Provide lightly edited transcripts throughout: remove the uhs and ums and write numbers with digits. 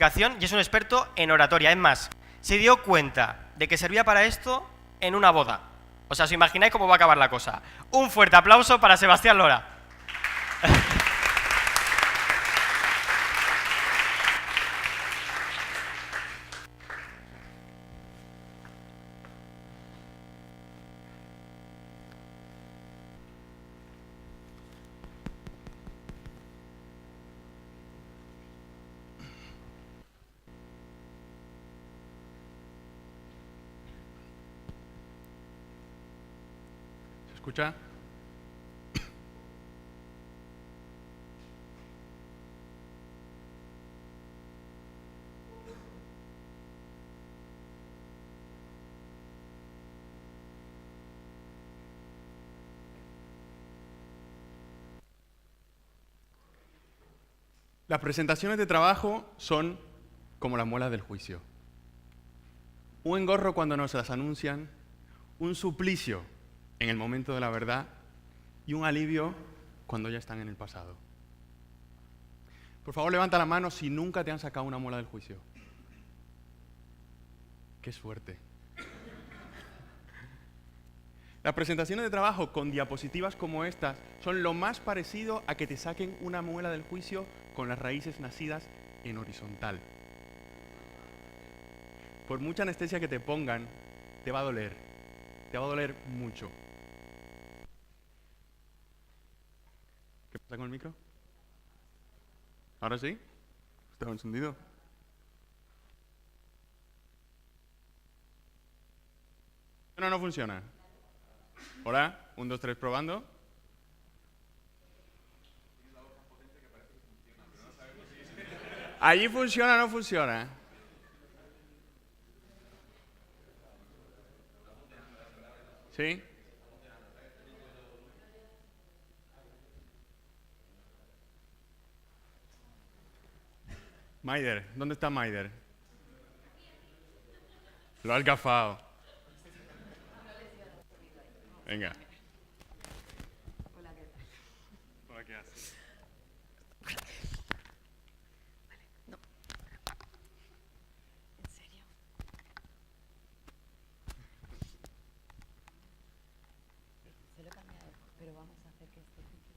comunicación y es un experto en oratoria. Es más, se dio cuenta de que servía para esto en una boda. O sea, os imagináis cómo va a acabar la cosa. Un fuerte aplauso para Sebastián Lora. ¿Se escucha? Las presentaciones de trabajo son como las muelas del juicio. Un engorro cuando nos las anuncian, un suplicio en el momento de la verdad y un alivio cuando ya están en el pasado. Por favor, levanta la mano si nunca te han sacado una muela del juicio. ¡Qué suerte! Las presentaciones de trabajo con diapositivas como estas son lo más parecido a que te saquen una muela del juicio con las raíces nacidas en horizontal. Por mucha anestesia que te pongan, te va a doler mucho. ¿Qué pasa con el micro? ¿Ahora sí? ¿Está encendido? No funciona. Hola, 1, 2, 3, probando. ¿Allí funciona o no funciona? ¿Sí? Maider, ¿dónde está Maider? Lo has gafado. Venga. Hola, ¿qué haces? No. ¿En serio? Se lo he cambiado, pero vamos a hacer que esté fijo.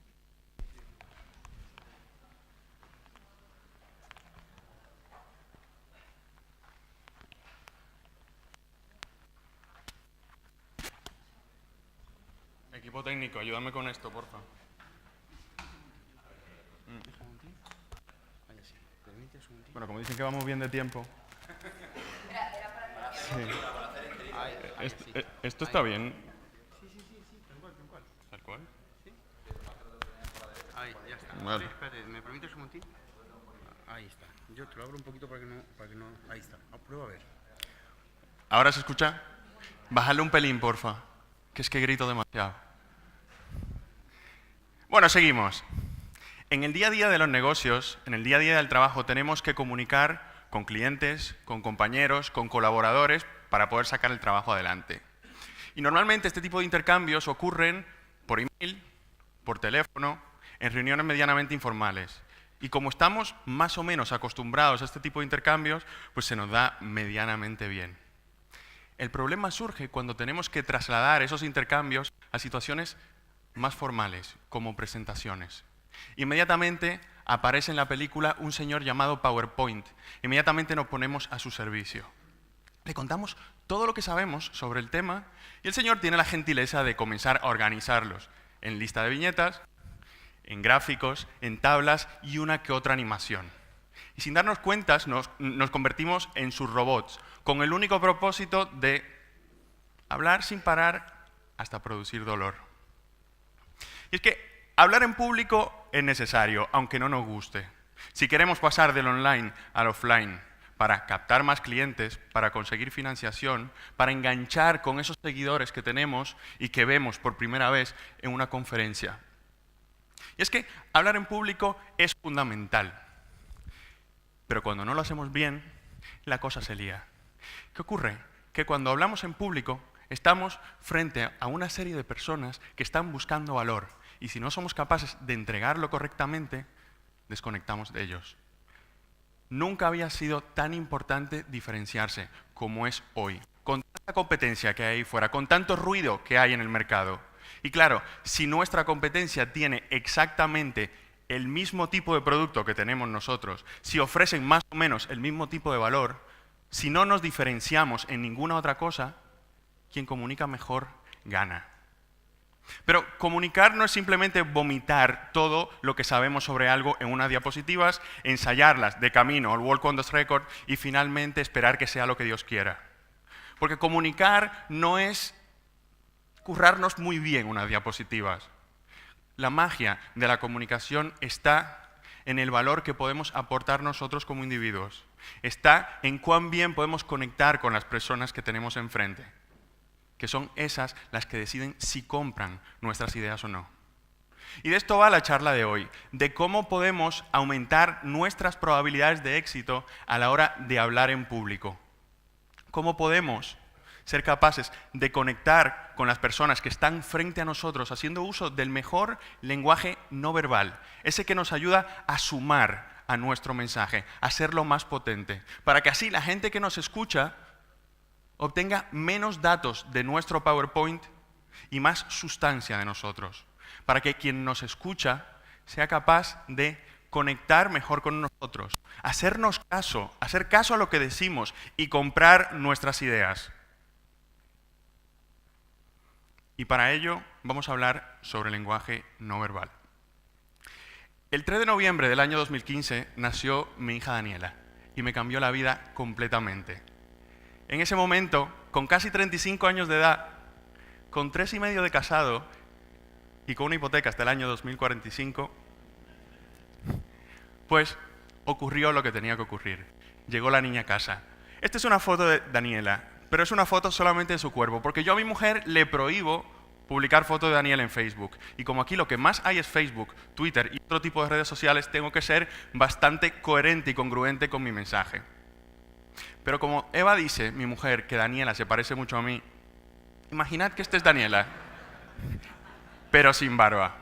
Equipo técnico, ayúdame con esto, porfa. Bueno, como dicen que vamos bien de tiempo. Sí. ¿Esto está bien? Sí. ¿Tal cual? Sí. Ahí, ya está. Vale. Espérate, ¿me permites un momentito? Ahí está. Yo te lo abro un poquito para que no... Ahí está. Prueba a ver. ¿Ahora se escucha? Bájale un pelín, porfa. Que es que grito demasiado. Bueno, seguimos. En el día a día de los negocios, en el día a día del trabajo, tenemos que comunicar con clientes, con compañeros, con colaboradores para poder sacar el trabajo adelante. Y normalmente este tipo de intercambios ocurren por email, por teléfono, en reuniones medianamente informales. Y como estamos más o menos acostumbrados a este tipo de intercambios, pues se nos da medianamente bien. El problema surge cuando tenemos que trasladar esos intercambios a situaciones más formales, como presentaciones. Inmediatamente aparece en la película un señor llamado PowerPoint. Inmediatamente nos ponemos a su servicio. Le contamos todo lo que sabemos sobre el tema y el señor tiene la gentileza de comenzar a organizarlos en lista de viñetas, en gráficos, en tablas y una que otra animación. Y sin darnos cuenta nos convertimos en sus robots, con el único propósito de hablar sin parar hasta producir dolor. Y es que hablar en público es necesario, aunque no nos guste. Si queremos pasar del online al offline para captar más clientes, para conseguir financiación, para enganchar con esos seguidores que tenemos y que vemos por primera vez en una conferencia. Y es que hablar en público es fundamental. Pero cuando no lo hacemos bien, la cosa se lía. ¿Qué ocurre? Que cuando hablamos en público, estamos frente a una serie de personas que están buscando valor. Y si no somos capaces de entregarlo correctamente, desconectamos de ellos. Nunca había sido tan importante diferenciarse como es hoy, con tanta competencia que hay ahí fuera, con tanto ruido que hay en el mercado. Y claro, si nuestra competencia tiene exactamente el mismo tipo de producto que tenemos nosotros, si ofrecen más o menos el mismo tipo de valor, si no nos diferenciamos en ninguna otra cosa, quien comunica mejor gana. Pero comunicar no es simplemente vomitar todo lo que sabemos sobre algo en unas diapositivas, ensayarlas de camino al Walk on the Record y finalmente esperar que sea lo que Dios quiera. Porque comunicar no es currarnos muy bien unas diapositivas. La magia de la comunicación está en el valor que podemos aportar nosotros como individuos. Está en cuán bien podemos conectar con las personas que tenemos enfrente, que son esas las que deciden si compran nuestras ideas o no. Y de esto va la charla de hoy, de cómo podemos aumentar nuestras probabilidades de éxito a la hora de hablar en público. Cómo podemos ser capaces de conectar con las personas que están frente a nosotros haciendo uso del mejor lenguaje no verbal, ese que nos ayuda a sumar a nuestro mensaje, a hacerlo más potente, para que así la gente que nos escucha obtenga menos datos de nuestro PowerPoint y más sustancia de nosotros, para que quien nos escucha sea capaz de conectar mejor con nosotros, hacernos caso, hacer caso a lo que decimos y comprar nuestras ideas. Y para ello vamos a hablar sobre el lenguaje no verbal. El 3 de noviembre del año 2015 nació mi hija Daniela y me cambió la vida completamente. En ese momento, con casi 35 años de edad, con 3 y medio de casado y con una hipoteca hasta el año 2045, pues ocurrió lo que tenía que ocurrir. Llegó la niña a casa. Esta es una foto de Daniela, pero es una foto solamente de su cuerpo, porque yo a mi mujer le prohíbo publicar fotos de Daniela en Facebook. Y como aquí lo que más hay es Facebook, Twitter y otro tipo de redes sociales, tengo que ser bastante coherente y congruente con mi mensaje. Pero como Eva dice, mi mujer, que Daniela se parece mucho a mí, imaginad que esta es Daniela, pero sin barba.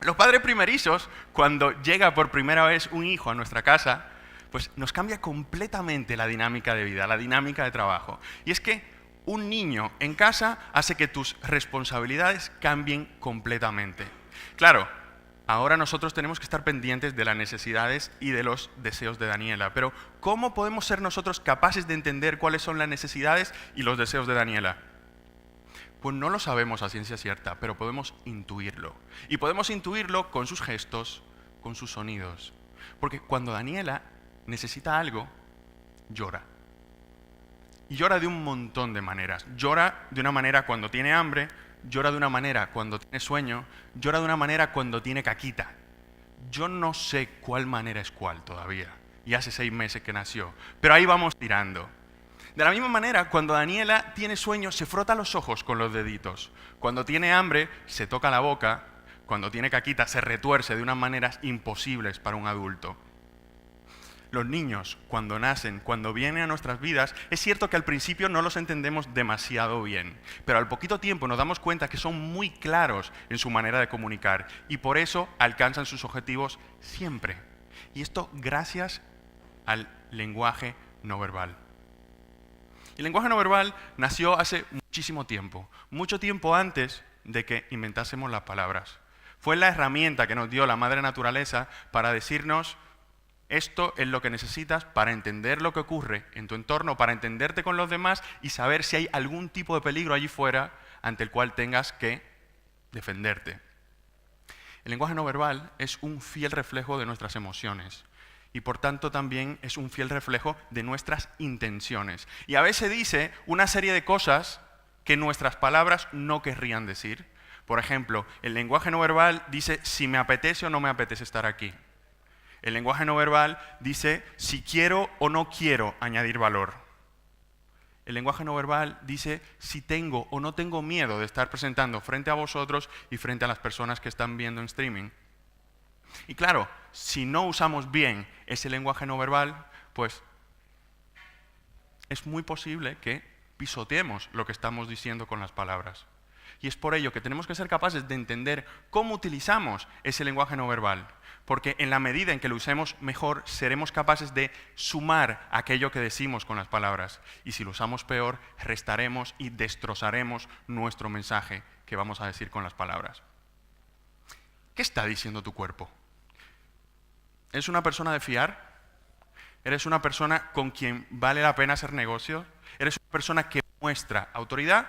Los padres primerizos, cuando llega por primera vez un hijo a nuestra casa, pues nos cambia completamente la dinámica de vida, la dinámica de trabajo. Y es que un niño en casa hace que tus responsabilidades cambien completamente. Claro, ahora nosotros tenemos que estar pendientes de las necesidades y de los deseos de Daniela, pero ¿cómo podemos ser nosotros capaces de entender cuáles son las necesidades y los deseos de Daniela? Pues no lo sabemos a ciencia cierta, pero podemos intuirlo. Y podemos intuirlo con sus gestos, con sus sonidos. Porque cuando Daniela necesita algo, llora. Y llora de un montón de maneras. Llora de una manera cuando tiene hambre, llora de una manera cuando tiene sueño, llora de una manera cuando tiene caquita. Yo no sé cuál manera es cuál todavía, y hace 6 meses que nació, pero ahí vamos tirando. De la misma manera, cuando Daniela tiene sueño, se frota los ojos con los deditos. Cuando tiene hambre, se toca la boca. Cuando tiene caquita, se retuerce de unas maneras imposibles para un adulto. Los niños, cuando nacen, cuando vienen a nuestras vidas, es cierto que al principio no los entendemos demasiado bien, pero al poquito tiempo nos damos cuenta que son muy claros en su manera de comunicar y por eso alcanzan sus objetivos siempre. Y esto gracias al lenguaje no verbal. El lenguaje no verbal nació hace muchísimo tiempo, mucho tiempo antes de que inventásemos las palabras. Fue la herramienta que nos dio la madre naturaleza para decirnos: esto es lo que necesitas para entender lo que ocurre en tu entorno, para entenderte con los demás y saber si hay algún tipo de peligro allí fuera ante el cual tengas que defenderte. El lenguaje no verbal es un fiel reflejo de nuestras emociones y por tanto también es un fiel reflejo de nuestras intenciones. Y a veces dice una serie de cosas que nuestras palabras no querrían decir. Por ejemplo, el lenguaje no verbal dice si me apetece o no me apetece estar aquí. El lenguaje no verbal dice si quiero o no quiero añadir valor. El lenguaje no verbal dice si tengo o no tengo miedo de estar presentando frente a vosotros y frente a las personas que están viendo en streaming. Y claro, si no usamos bien ese lenguaje no verbal, pues es muy posible que pisoteemos lo que estamos diciendo con las palabras. Y es por ello que tenemos que ser capaces de entender cómo utilizamos ese lenguaje no verbal, porque en la medida en que lo usemos mejor, seremos capaces de sumar aquello que decimos con las palabras. Y si lo usamos peor, restaremos y destrozaremos nuestro mensaje que vamos a decir con las palabras. ¿Qué está diciendo tu cuerpo? ¿Eres una persona de fiar? ¿Eres una persona con quien vale la pena hacer negocio? ¿Eres una persona que muestra autoridad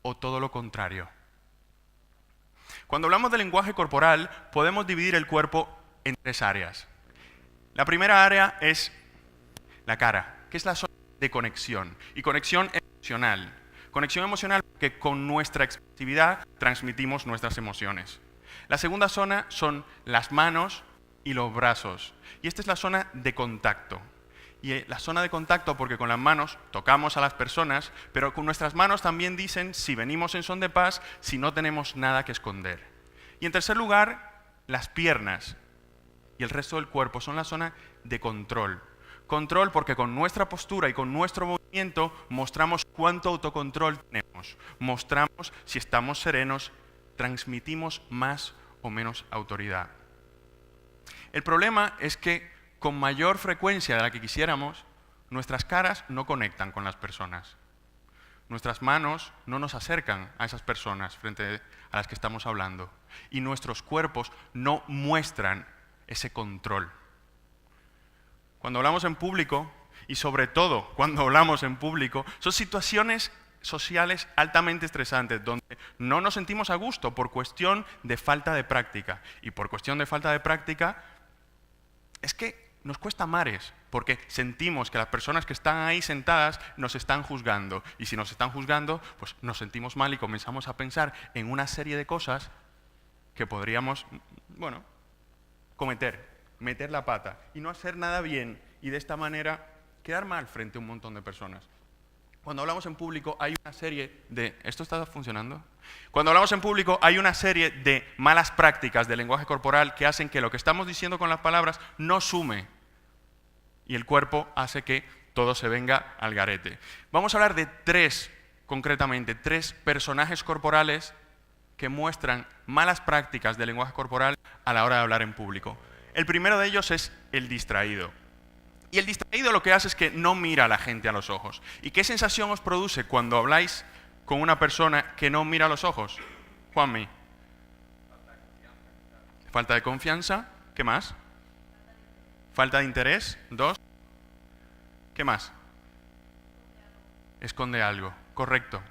o todo lo contrario? Cuando hablamos de lenguaje corporal, podemos dividir el cuerpo en 3 áreas. La primera área es la cara, que es la zona de conexión, y conexión emocional. Conexión emocional porque con nuestra expresividad transmitimos nuestras emociones. La segunda zona son las manos y los brazos, y esta es la zona de contacto. Y la zona de contacto porque con las manos tocamos a las personas, pero con nuestras manos también dicen si venimos en son de paz, si no tenemos nada que esconder. Y en tercer lugar, las piernas y el resto del cuerpo son la zona de control. Control porque con nuestra postura y con nuestro movimiento mostramos cuánto autocontrol tenemos, mostramos si estamos serenos, transmitimos más o menos autoridad. El problema es que con mayor frecuencia de la que quisiéramos, nuestras caras no conectan con las personas. Nuestras manos no nos acercan a esas personas frente a las que estamos hablando. Y nuestros cuerpos no muestran ese control. Cuando hablamos en público, y sobre todo cuando hablamos en público, son situaciones sociales altamente estresantes, donde no nos sentimos a gusto por cuestión de falta de práctica. Y por cuestión de falta de práctica, es que nos cuesta mares, porque sentimos que las personas que están ahí sentadas nos están juzgando. Y si nos están juzgando, pues nos sentimos mal y comenzamos a pensar en una serie de cosas que podríamos, meter la pata y no hacer nada bien y de esta manera quedar mal frente a un montón de personas. Cuando hablamos en público hay una serie de... ¿Esto está funcionando? Cuando hablamos en público hay una serie de malas prácticas de lenguaje corporal que hacen que lo que estamos diciendo con las palabras no sume y el cuerpo hace que todo se venga al garete. Vamos a hablar de 3 personajes corporales que muestran malas prácticas de lenguaje corporal a la hora de hablar en público. El primero de ellos es el distraído. Y el distraído lo que hace es que no mira a la gente a los ojos. ¿Y qué sensación os produce cuando habláis con una persona que no mira a los ojos? Juanmi. Falta de confianza. ¿Qué más? Falta de interés. 2. ¿Qué más? Esconde algo. Correcto.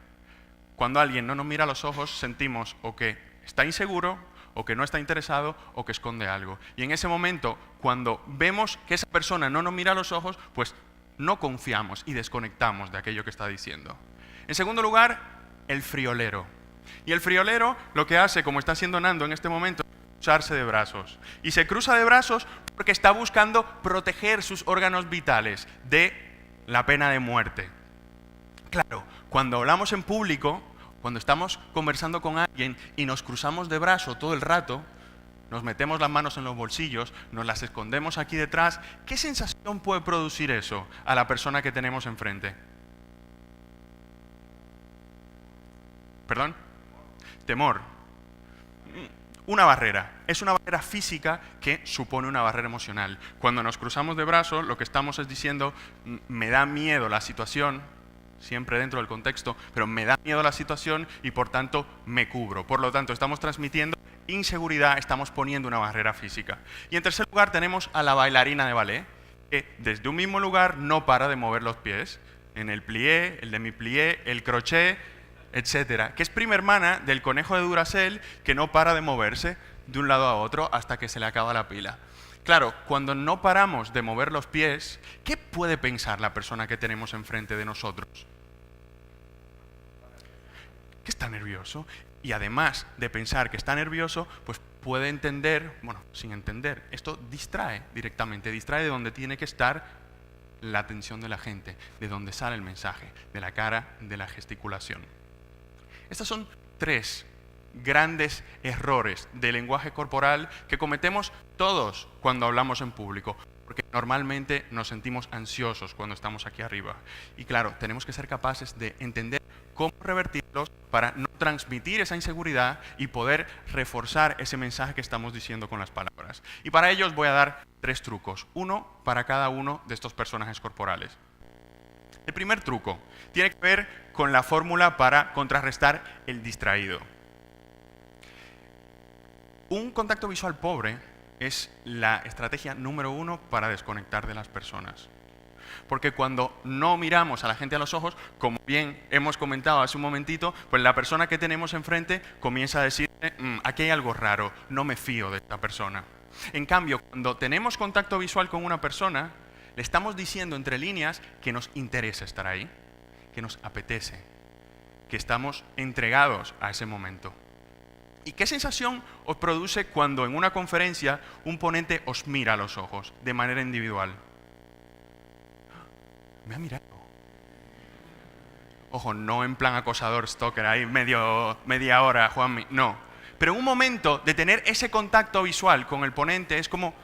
Cuando alguien no nos mira a los ojos, sentimos o que está inseguro, o que no está interesado, o que esconde algo. Y en ese momento, cuando vemos que esa persona no nos mira a los ojos, pues no confiamos y desconectamos de aquello que está diciendo. En segundo lugar, el friolero. Y el friolero lo que hace, como está haciendo Nando en este momento, es cruzarse de brazos. Y se cruza de brazos porque está buscando proteger sus órganos vitales de la pena de muerte. Claro, cuando hablamos en público, cuando estamos conversando con alguien y nos cruzamos de brazo todo el rato, nos metemos las manos en los bolsillos, nos las escondemos aquí detrás, ¿qué sensación puede producir eso a la persona que tenemos enfrente? ¿Perdón? Temor. Una barrera. Es una barrera física que supone una barrera emocional. Cuando nos cruzamos de brazos, lo que estamos es diciendo, me da miedo la situación, siempre dentro del contexto, pero me da miedo la situación y por tanto me cubro. Por lo tanto, estamos transmitiendo inseguridad, estamos poniendo una barrera física. Y en tercer lugar tenemos a la bailarina de ballet, que desde un mismo lugar no para de mover los pies, en el plié, el demi-plié, el crochet, etcétera, que es prima hermana del conejo de Duracell, que no para de moverse de un lado a otro hasta que se le acaba la pila. Claro, cuando no paramos de mover los pies, ¿qué puede pensar la persona que tenemos enfrente de nosotros? Que está nervioso. Y además de pensar que está nervioso, pues puede entender, sin entender, esto distrae directamente, distrae de donde tiene que estar la atención de la gente, de donde sale el mensaje, de la cara, de la gesticulación. Estas son 3 grandes errores de lenguaje corporal que cometemos todos cuando hablamos en público, porque normalmente nos sentimos ansiosos cuando estamos aquí arriba. Y claro, tenemos que ser capaces de entender cómo revertirlos para no transmitir esa inseguridad y poder reforzar ese mensaje que estamos diciendo con las palabras. Y para ello os voy a dar 3 trucos, uno para cada uno de estos personajes corporales. El primer truco tiene que ver con la fórmula para contrarrestar el distraído. Un contacto visual pobre es la estrategia número 1 para desconectar de las personas. Porque cuando no miramos a la gente a los ojos, como bien hemos comentado hace un momentito, pues la persona que tenemos enfrente comienza a decir, aquí hay algo raro, no me fío de esta persona. En cambio, cuando tenemos contacto visual con una persona, le estamos diciendo entre líneas que nos interesa estar ahí, que nos apetece, que estamos entregados a ese momento. ¿Y qué sensación os produce cuando en una conferencia un ponente os mira a los ojos de manera individual? Me ha mirado. Ojo, no en plan acosador, stalker, ahí media hora, Juanmi, no. Pero en un momento de tener ese contacto visual con el ponente es como,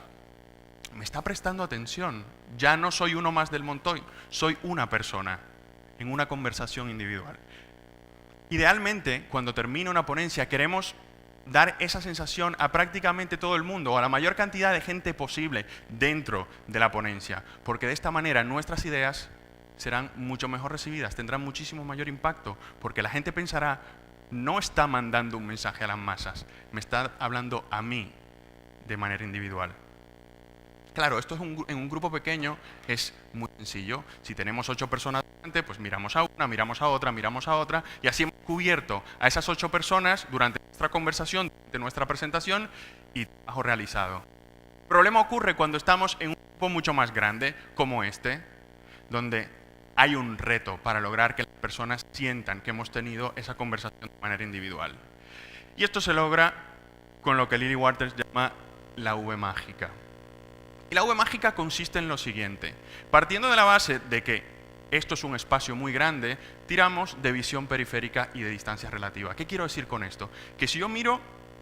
me está prestando atención, ya no soy uno más del montón, soy una persona en una conversación individual. Idealmente, cuando termina una ponencia, queremos dar esa sensación a prácticamente todo el mundo o a la mayor cantidad de gente posible dentro de la ponencia, porque de esta manera nuestras ideas serán mucho mejor recibidas, tendrán muchísimo mayor impacto, porque la gente pensará, no está mandando un mensaje a las masas, me está hablando a mí de manera individual. Claro, esto es en un grupo pequeño es muy sencillo. Si tenemos 8 personas delante, pues miramos a una, miramos a otra, y así hemos cubierto a esas 8 personas durante nuestra conversación, de nuestra presentación, y trabajo realizado. El problema ocurre cuando estamos en un grupo mucho más grande, como este, donde hay un reto para lograr que las personas sientan que hemos tenido esa conversación de manera individual. Y esto se logra con lo que Lily Waters llama la V mágica. Y la V mágica consiste en lo siguiente. Partiendo de la base de que esto es un espacio muy grande, tiramos de visión periférica y de distancia relativa. ¿Qué quiero decir con esto? Que si yo miro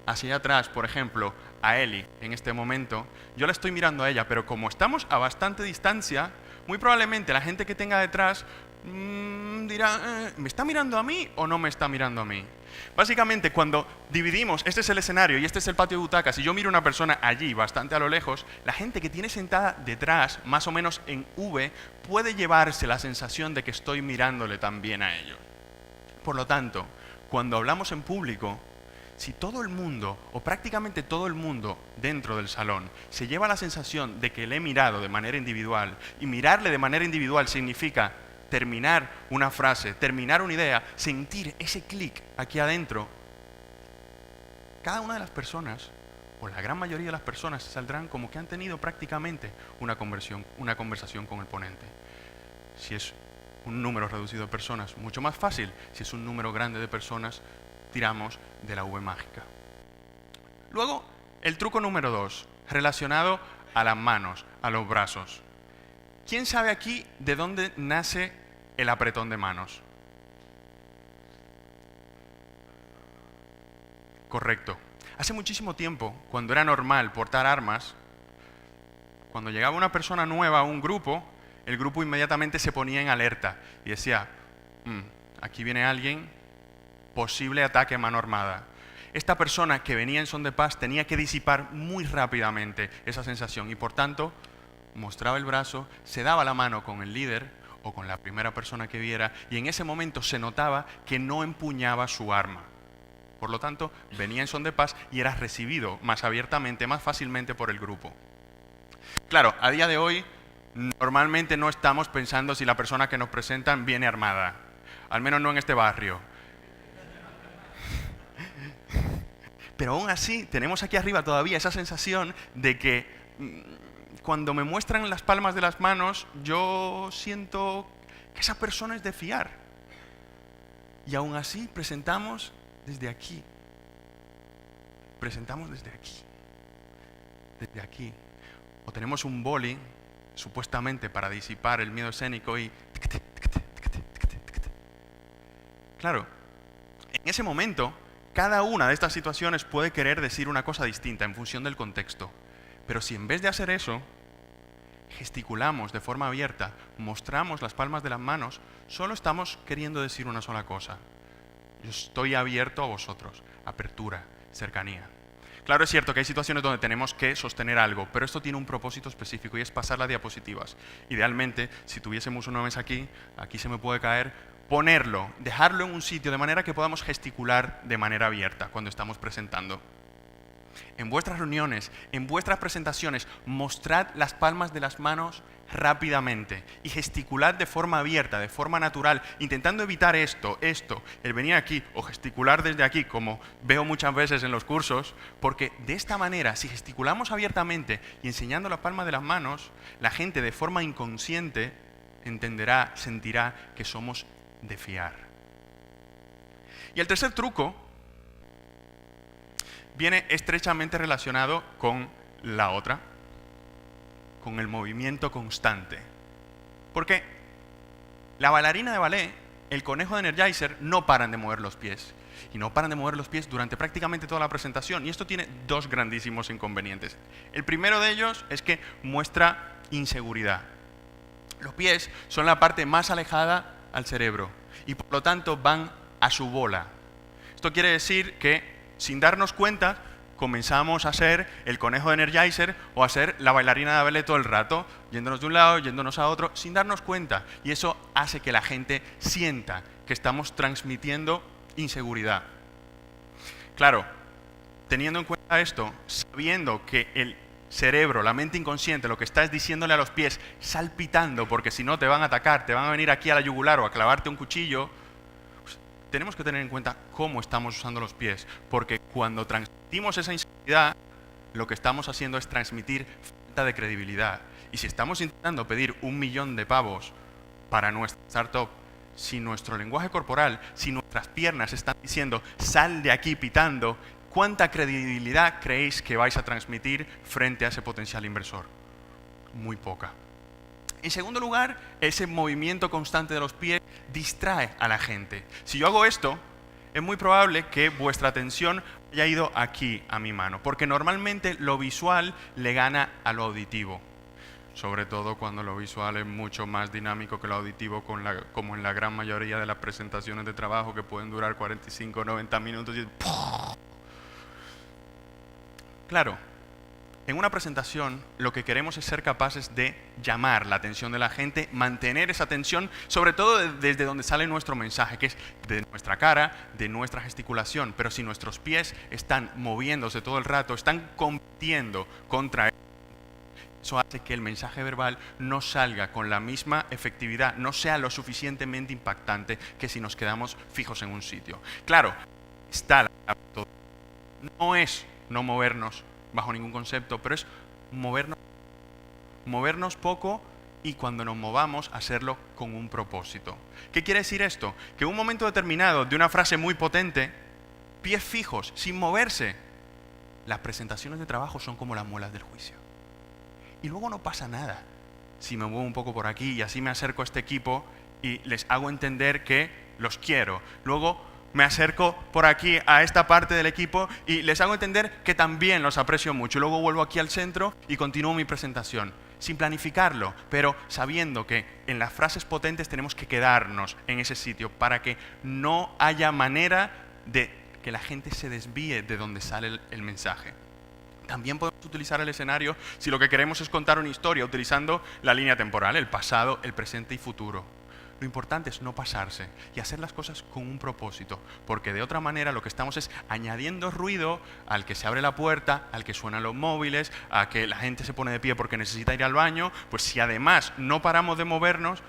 hacia allá atrás, por ejemplo, a Eli en este momento, yo la estoy mirando a ella, pero como estamos a bastante distancia, muy probablemente la gente que tenga detrás dirá, ¿me está mirando a mí o no me está mirando a mí? Básicamente, cuando dividimos, este es el escenario y este es el patio de butacas, y yo miro a una persona allí, bastante a lo lejos, la gente que tiene sentada detrás, más o menos en V, puede llevarse la sensación de que estoy mirándole también a ellos. Por lo tanto, cuando hablamos en público, si todo el mundo, o prácticamente todo el mundo dentro del salón, se lleva la sensación de que le he mirado de manera individual, y mirarle de manera individual significa terminar una frase, terminar una idea, sentir ese clic aquí adentro, cada una de las personas, o la gran mayoría de las personas, saldrán como que han tenido prácticamente una conversación con el ponente. Si es un número reducido de personas, mucho más fácil. Si es un número grande de personas, tiramos de la V mágica. Luego, el truco número 2, relacionado a las manos, a los brazos. ¿Quién sabe aquí de dónde nace el apretón de manos? Correcto. Hace muchísimo tiempo, cuando era normal portar armas, cuando llegaba una persona nueva a un grupo, el grupo inmediatamente se ponía en alerta y decía, aquí viene alguien, posible ataque a mano armada. Esta persona que venía en son de paz tenía que disipar muy rápidamente esa sensación y por tanto mostraba el brazo, se daba la mano con el líder o con la primera persona que viera y en ese momento se notaba que no empuñaba su arma. Por lo tanto, venía en son de paz y era recibido más abiertamente, más fácilmente por el grupo. Claro, a día de hoy normalmente no estamos pensando si la persona que nos presentan viene armada, al menos no en este barrio. Pero aún así, tenemos aquí arriba todavía esa sensación de que cuando me muestran las palmas de las manos, yo siento que esa persona es de fiar. Y aún así presentamos desde aquí. Presentamos desde aquí. Desde aquí. O tenemos un boli, supuestamente para disipar el miedo escénico y... Claro, en ese momento, cada una de estas situaciones puede querer decir una cosa distinta en función del contexto. Pero si en vez de hacer eso, gesticulamos de forma abierta, mostramos las palmas de las manos, solo estamos queriendo decir una sola cosa. Yo estoy abierto a vosotros. Apertura, cercanía. Claro, es cierto que hay situaciones donde tenemos que sostener algo, pero esto tiene un propósito específico y es pasar las diapositivas. Idealmente, si tuviésemos una mesa aquí se me puede caer, ponerlo, dejarlo en un sitio de manera que podamos gesticular de manera abierta cuando estamos presentando. En vuestras reuniones, en vuestras presentaciones, mostrad las palmas de las manos rápidamente y gesticulad de forma abierta, de forma natural, intentando evitar esto, el venir aquí o gesticular desde aquí, como veo muchas veces en los cursos, porque de esta manera, si gesticulamos abiertamente y enseñando la palma de las manos, la gente de forma inconsciente entenderá, sentirá que somos de fiar. Y el tercer truco viene estrechamente relacionado con la otra, con el movimiento constante. Porque la bailarina de ballet, el conejo de Energizer, no paran de mover los pies. Y no paran de mover los pies durante prácticamente toda la presentación. Y esto tiene dos grandísimos inconvenientes. El primero de ellos es que muestra inseguridad. Los pies son la parte más alejada al cerebro y por lo tanto van a su bola. Esto quiere decir que sin darnos cuenta, comenzamos a ser el conejo de Energizer o a ser la bailarina de ballet todo el rato, yéndonos de un lado, yéndonos a otro, sin darnos cuenta. Y eso hace que la gente sienta que estamos transmitiendo inseguridad. Claro, teniendo en cuenta esto, sabiendo que el cerebro, la mente inconsciente, lo que está es diciéndole a los pies, salpitando, porque si no te van a atacar, te van a venir aquí a la yugular o a clavarte un cuchillo, tenemos que tener en cuenta cómo estamos usando los pies, porque cuando transmitimos esa inseguridad, lo que estamos haciendo es transmitir falta de credibilidad. Y si estamos intentando pedir 1 millón de pavos para nuestra startup, si nuestro lenguaje corporal, si nuestras piernas están diciendo, sal de aquí pitando, ¿cuánta credibilidad creéis que vais a transmitir frente a ese potencial inversor? Muy poca. En segundo lugar, ese movimiento constante de los pies distrae a la gente. Si yo hago esto, es muy probable que vuestra atención haya ido aquí a mi mano, porque normalmente lo visual le gana a lo auditivo. Sobre todo cuando lo visual es mucho más dinámico que lo auditivo, como en la gran mayoría de las presentaciones de trabajo que pueden durar 45 o 90 minutos. Y claro. En una presentación, lo que queremos es ser capaces de llamar la atención de la gente, mantener esa atención, sobre todo desde donde sale nuestro mensaje, que es de nuestra cara, de nuestra gesticulación. Pero si nuestros pies están moviéndose todo el rato, están compitiendo contra él, eso hace que el mensaje verbal no salga con la misma efectividad, no sea lo suficientemente impactante que si nos quedamos fijos en un sitio. Claro, está la clave de todo. No es no movernos bajo ningún concepto, pero es movernos poco y cuando nos movamos, hacerlo con un propósito. ¿Qué quiere decir esto? Que en un momento determinado de una frase muy potente, pies fijos, sin moverse, las presentaciones de trabajo son como las muelas del juicio. Y luego no pasa nada si me muevo un poco por aquí y así me acerco a este equipo y les hago entender que los quiero. Luego me acerco por aquí a esta parte del equipo y les hago entender que también los aprecio mucho. Luego vuelvo aquí al centro y continúo mi presentación, sin planificarlo, pero sabiendo que en las frases potentes tenemos que quedarnos en ese sitio para que no haya manera de que la gente se desvíe de donde sale el mensaje. También podemos utilizar el escenario si lo que queremos es contar una historia utilizando la línea temporal, el pasado, el presente y futuro. Lo importante es no pasarse y hacer las cosas con un propósito, porque de otra manera lo que estamos es añadiendo ruido al que se abre la puerta, al que suenan los móviles, a que la gente se pone de pie porque necesita ir al baño. Pues si además no paramos de movernos,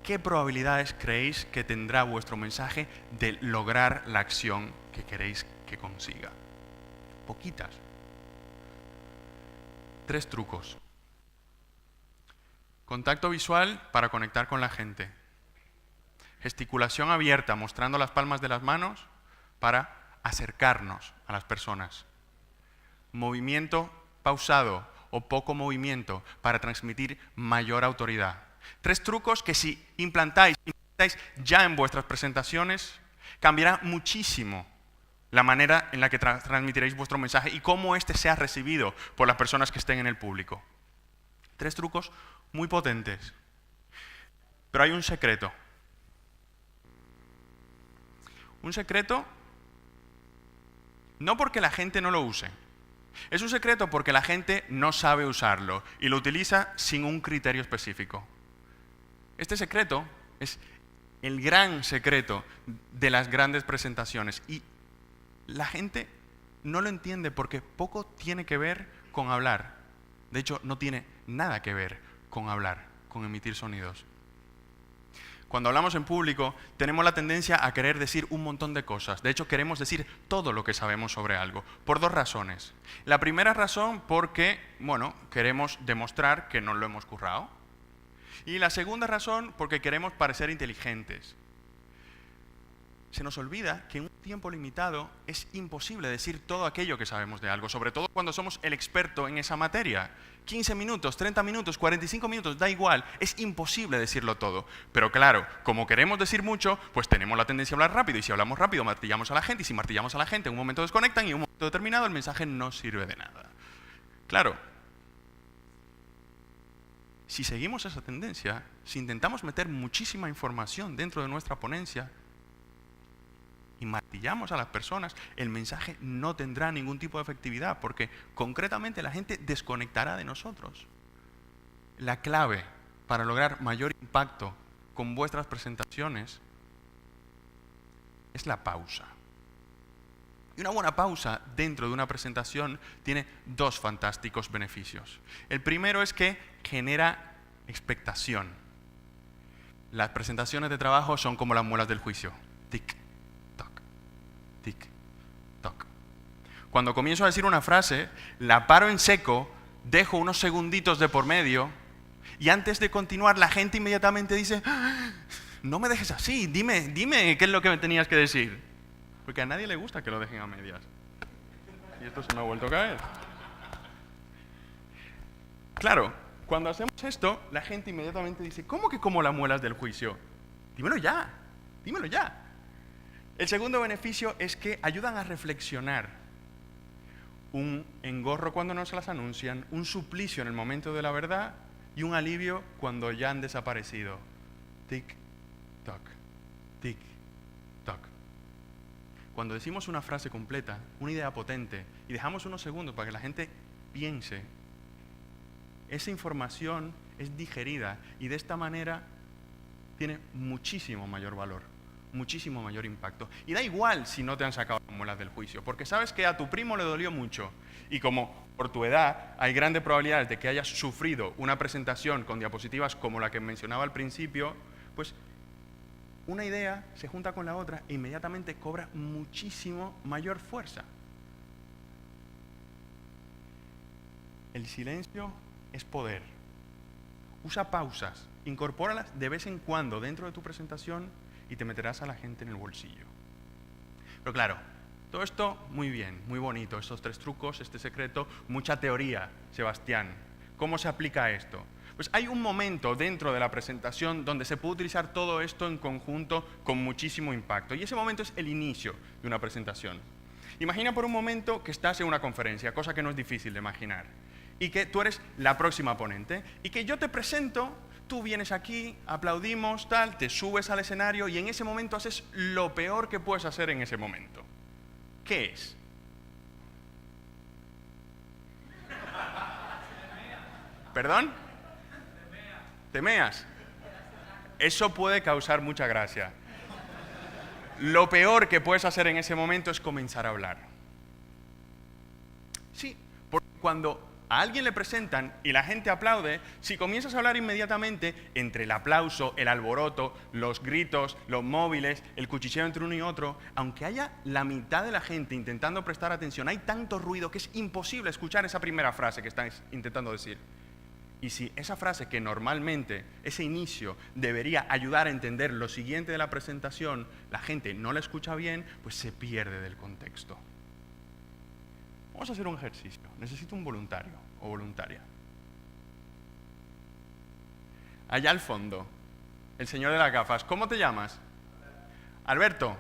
¿qué probabilidades creéis que tendrá vuestro mensaje de lograr la acción que queréis que consiga? Poquitas. 3 trucos. Contacto visual para conectar con la gente. Gesticulación abierta, mostrando las palmas de las manos para acercarnos a las personas. Movimiento pausado o poco movimiento para transmitir mayor autoridad. 3 trucos que si implantáis ya en vuestras presentaciones, cambiará muchísimo la manera en la que transmitiréis vuestro mensaje y cómo éste sea recibido por las personas que estén en el público. 3 trucos muy potentes. Pero hay un secreto. Un secreto no porque la gente no lo use. Es un secreto porque la gente no sabe usarlo y lo utiliza sin un criterio específico. Este secreto es el gran secreto de las grandes presentaciones y la gente no lo entiende porque poco tiene que ver con hablar. De hecho, no tiene nada que ver con hablar, con emitir sonidos. Cuando hablamos en público, tenemos la tendencia a querer decir un montón de cosas. De hecho, queremos decir todo lo que sabemos sobre algo, por 2 razones. La primera razón porque, queremos demostrar que nos lo hemos currado. Y la segunda razón porque queremos parecer inteligentes. Se nos olvida que en un tiempo limitado es imposible decir todo aquello que sabemos de algo, sobre todo cuando somos el experto en esa materia. 15 minutos, 30 minutos, 45 minutos, da igual, es imposible decirlo todo. Pero claro, como queremos decir mucho, pues tenemos la tendencia a hablar rápido, y si hablamos rápido martillamos a la gente, y si martillamos a la gente en un momento desconectan, y en un momento determinado el mensaje no sirve de nada. Claro, si seguimos esa tendencia, si intentamos meter muchísima información dentro de nuestra ponencia, y martillamos a las personas, el mensaje no tendrá ningún tipo de efectividad porque concretamente la gente desconectará de nosotros. La clave para lograr mayor impacto con vuestras presentaciones es la pausa. Y una buena pausa dentro de una presentación tiene 2 fantásticos beneficios. El primero es que genera expectación. Las presentaciones de trabajo son como las muelas del juicio. Tic. Tic, toc. Cuando comienzo a decir una frase, la paro en seco, dejo unos segunditos de por medio y antes de continuar la gente inmediatamente dice, no me dejes así, dime qué es lo que me tenías que decir. Porque a nadie le gusta que lo dejen a medias. Y esto se me ha vuelto a caer. Claro, cuando hacemos esto, la gente inmediatamente dice, ¿cómo que como las muelas del juicio? Dímelo ya, dímelo ya. El segundo beneficio es que ayudan a reflexionar. Un engorro cuando no se las anuncian, un suplicio en el momento de la verdad y un alivio cuando ya han desaparecido. Tic, toc, tic, toc. Cuando decimos una frase completa, una idea potente, y dejamos unos segundos para que la gente piense, esa información es digerida y de esta manera tiene muchísimo mayor valor. Muchísimo mayor impacto. Y da igual si no te han sacado las muelas del juicio, porque sabes que a tu primo le dolió mucho y como por tu edad hay grandes probabilidades de que hayas sufrido una presentación con diapositivas como la que mencionaba al principio, pues una idea se junta con la otra e inmediatamente cobra muchísimo mayor fuerza. El silencio es poder. Usa pausas, incorpóralas de vez en cuando dentro de tu presentación y te meterás a la gente en el bolsillo. Pero claro, todo esto muy bien, muy bonito, estos 3 trucos, este secreto, mucha teoría, Sebastián. ¿Cómo se aplica esto? Pues hay un momento dentro de la presentación donde se puede utilizar todo esto en conjunto con muchísimo impacto. Y ese momento es el inicio de una presentación. Imagina por un momento que estás en una conferencia, cosa que no es difícil de imaginar, y que tú eres la próxima ponente, y que yo te presento. Tú vienes aquí, aplaudimos, tal, te subes al escenario y en ese momento haces lo peor que puedes hacer en ese momento. ¿Qué es? ¿Perdón? ¿Te meas? Eso puede causar mucha gracia. Lo peor que puedes hacer en ese momento es comenzar a hablar. Sí, porque cuando a alguien le presentan y la gente aplaude, si comienzas a hablar inmediatamente entre el aplauso, el alboroto, los gritos, los móviles, el cuchicheo entre uno y otro, aunque haya la mitad de la gente intentando prestar atención, hay tanto ruido que es imposible escuchar esa primera frase que estás intentando decir. Y si esa frase que normalmente, ese inicio, debería ayudar a entender lo siguiente de la presentación, la gente no la escucha bien, pues se pierde del contexto. Vamos a hacer un ejercicio. Necesito un voluntario o voluntaria. Allá al fondo, el señor de las gafas. ¿Cómo te llamas? Alberto.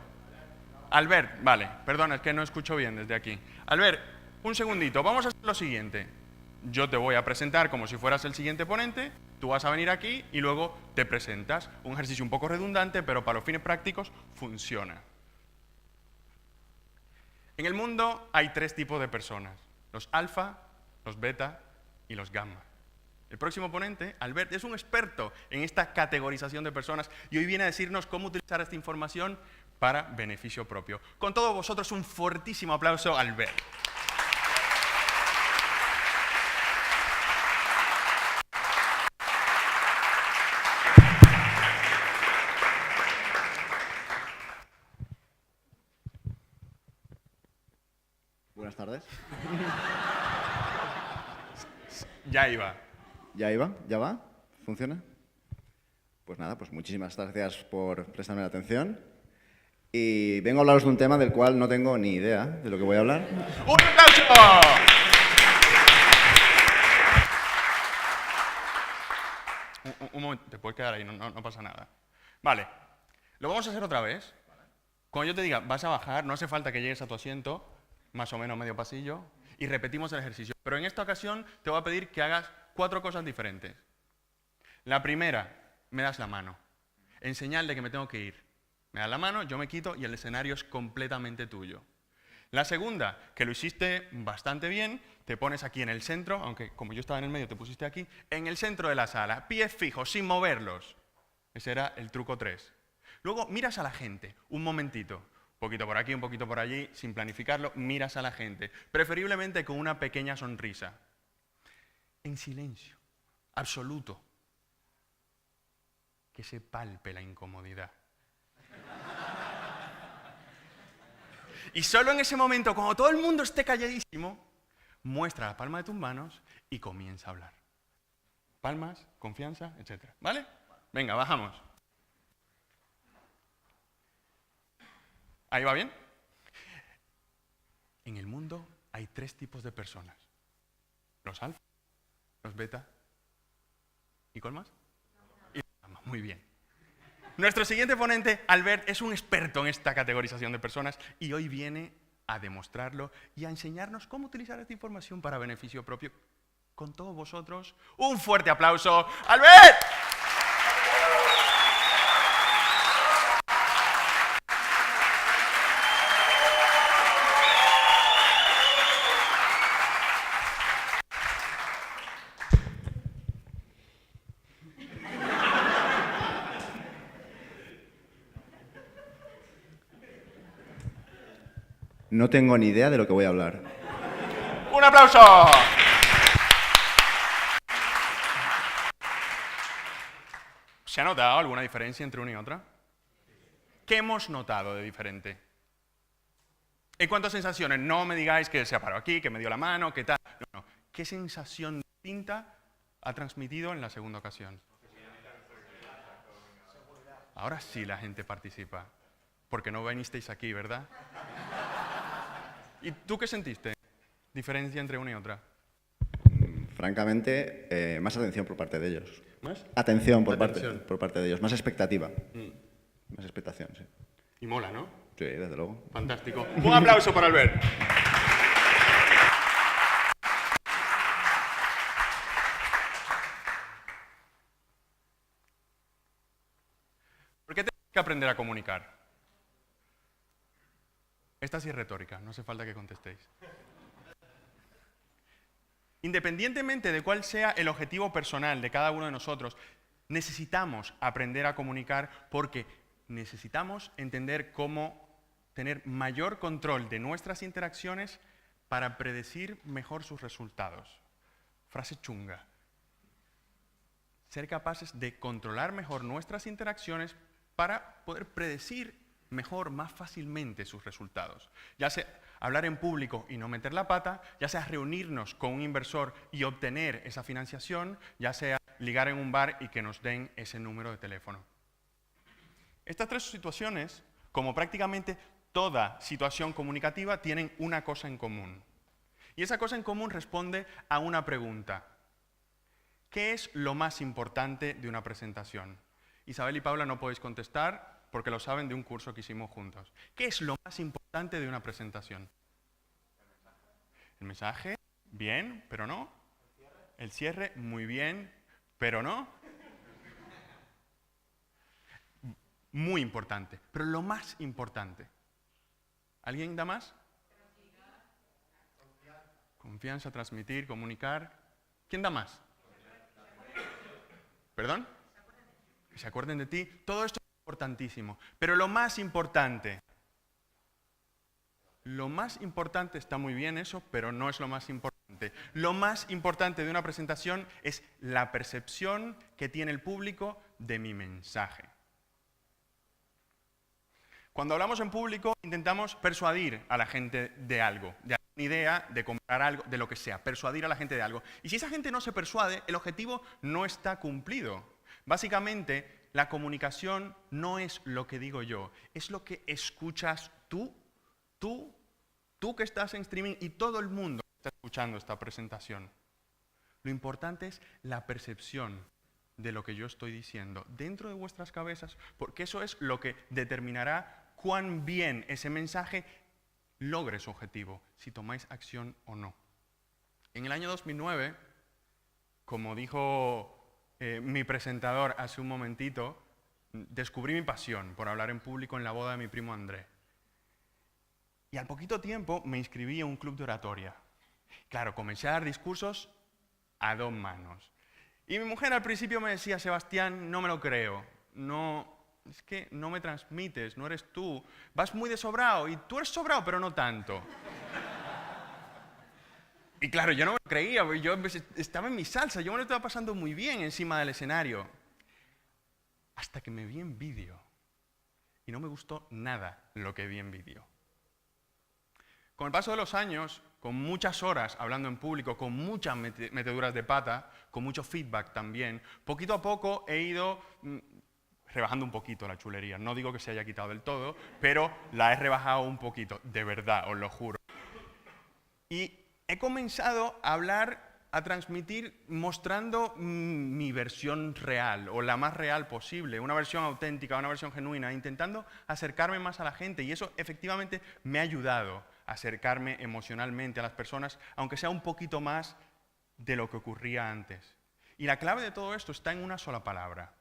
Albert, vale. Perdón, es que no escucho bien desde aquí. Albert, un segundito. Vamos a hacer lo siguiente. Yo te voy a presentar como si fueras el siguiente ponente, tú vas a venir aquí y luego te presentas. Un ejercicio un poco redundante, pero para los fines prácticos funciona. En el mundo hay 3 tipos de personas: los alfa, los beta y los gamma. El próximo ponente, Albert, es un experto en esta categorización de personas y hoy viene a decirnos cómo utilizar esta información para beneficio propio. Con todos vosotros, un fuertísimo aplauso a Albert. Buenas tardes. Ya iba. ¿Ya iba? ¿Ya va? ¿Funciona? Pues nada, pues muchísimas gracias por prestarme la atención. Y vengo a hablaros de un tema del cual no tengo ni idea de lo que voy a hablar. ¡Un aplauso! Un momento, te puedes quedar ahí, no pasa nada. Vale, lo vamos a hacer otra vez. Cuando yo te diga, vas a bajar, no hace falta que llegues a tu asiento, más o menos medio pasillo, y repetimos el ejercicio. Pero en esta ocasión te voy a pedir que hagas 4 cosas diferentes. La primera, me das la mano, en señal de que me tengo que ir. Me das la mano, yo me quito y el escenario es completamente tuyo. La segunda, que lo hiciste bastante bien, te pones aquí en el centro, aunque como yo estaba en el medio te pusiste aquí, en el centro de la sala, pies fijos, sin moverlos. Ese era el truco 3. Luego miras a la gente, un momentito, un poquito por aquí, un poquito por allí, sin planificarlo, miras a la gente, preferiblemente con una pequeña sonrisa. En silencio, absoluto, que se palpe la incomodidad. Y solo en ese momento, cuando todo el mundo esté calladísimo, muestra la palma de tus manos y comienza a hablar. Palmas, confianza, etc. ¿Vale? Venga, bajamos. ¿Ahí va bien? En el mundo hay 3 tipos de personas. Los alfa, los beta, ¿y cuál más? Y los gamma. Muy bien. Nuestro siguiente ponente, Albert, es un experto en esta categorización de personas y hoy viene a demostrarlo y a enseñarnos cómo utilizar esta información para beneficio propio. Con todos vosotros, un fuerte aplauso, ¡Albert! No tengo ni idea de lo que voy a hablar. ¡Un aplauso! ¿Se ha notado alguna diferencia entre una y otra? ¿Qué hemos notado de diferente? En cuanto a sensaciones, no me digáis que se ha parado aquí, que me dio la mano, que tal. No. ¿Qué sensación distinta ha transmitido en la segunda ocasión? Ahora sí la gente participa, porque no venisteis aquí, ¿verdad? ¿Y tú qué sentiste? ¿Diferencia entre una y otra? Francamente, más atención por parte de ellos. ¿Más? Atención por Atención. parte de ellos. Más expectativa. Más expectación, sí. Y mola, ¿no? Sí, desde luego. Fantástico. Un aplauso para Albert. ¿Por qué tenemos que aprender a comunicar? Esta sí es retórica, no hace falta que contestéis. Independientemente de cuál sea el objetivo personal de cada uno de nosotros, necesitamos aprender a comunicar porque necesitamos entender cómo tener mayor control de nuestras interacciones para predecir mejor sus resultados. Frase chunga. Ser capaces de controlar mejor nuestras interacciones para poder predecir mejor, más fácilmente sus resultados. Ya sea hablar en público y no meter la pata, ya sea reunirnos con un inversor y obtener esa financiación, ya sea ligar en un bar y que nos den ese número de teléfono. Estas 3 situaciones, como prácticamente toda situación comunicativa, tienen una cosa en común. Y esa cosa en común responde a una pregunta. ¿Qué es lo más importante de una presentación? Isabel y Paula no podéis contestar porque lo saben de un curso que hicimos juntos. ¿Qué es lo más importante de una presentación? El mensaje, bien, pero no. El cierre, muy bien, pero no. Muy importante, pero lo más importante. ¿Alguien da más? Confianza, transmitir, comunicar. ¿Quién da más? ¿Perdón? Que se acuerden de ti. Todo esto es importantísimo. Pero lo más importante está muy bien eso, pero no es lo más importante. Lo más importante de una presentación es la percepción que tiene el público de mi mensaje. Cuando hablamos en público intentamos persuadir a la gente de algo, de alguna idea, de comprar algo, de lo que sea, persuadir a la gente de algo. Y si esa gente no se persuade, el objetivo no está cumplido. Básicamente, la comunicación no es lo que digo yo, es lo que escuchas tú que estás en streaming y todo el mundo que está escuchando esta presentación. Lo importante es la percepción de lo que yo estoy diciendo dentro de vuestras cabezas, porque eso es lo que determinará cuán bien ese mensaje logre su objetivo, si tomáis acción o no. En el año 2009, como dijo mi presentador hace un momentito, descubrí mi pasión por hablar en público en la boda de mi primo André. Y al poquito tiempo me inscribí a un club de oratoria. Claro, comencé a dar discursos a dos manos. Y mi mujer al principio me decía, Sebastián, no me lo creo, es que no me transmites, no eres tú, vas muy de sobrado, y tú eres sobrado, pero no tanto. Y claro, yo no me lo creía, porque yo estaba en mi salsa, yo me lo estaba pasando muy bien encima del escenario. Hasta que me vi en vídeo, y no me gustó nada lo que vi en vídeo. Con el paso de los años, con muchas horas hablando en público, con muchas meteduras de pata, con mucho feedback también, poquito a poco he ido rebajando un poquito la chulería. No digo que se haya quitado del todo, pero la he rebajado un poquito, de verdad, os lo juro. Y he comenzado a hablar, a transmitir, mostrando mi versión real, o la más real posible, una versión auténtica, una versión genuina, intentando acercarme más a la gente, y eso efectivamente me ha ayudado a acercarme emocionalmente a las personas, aunque sea un poquito más de lo que ocurría antes. Y la clave de todo esto está en una sola palabra: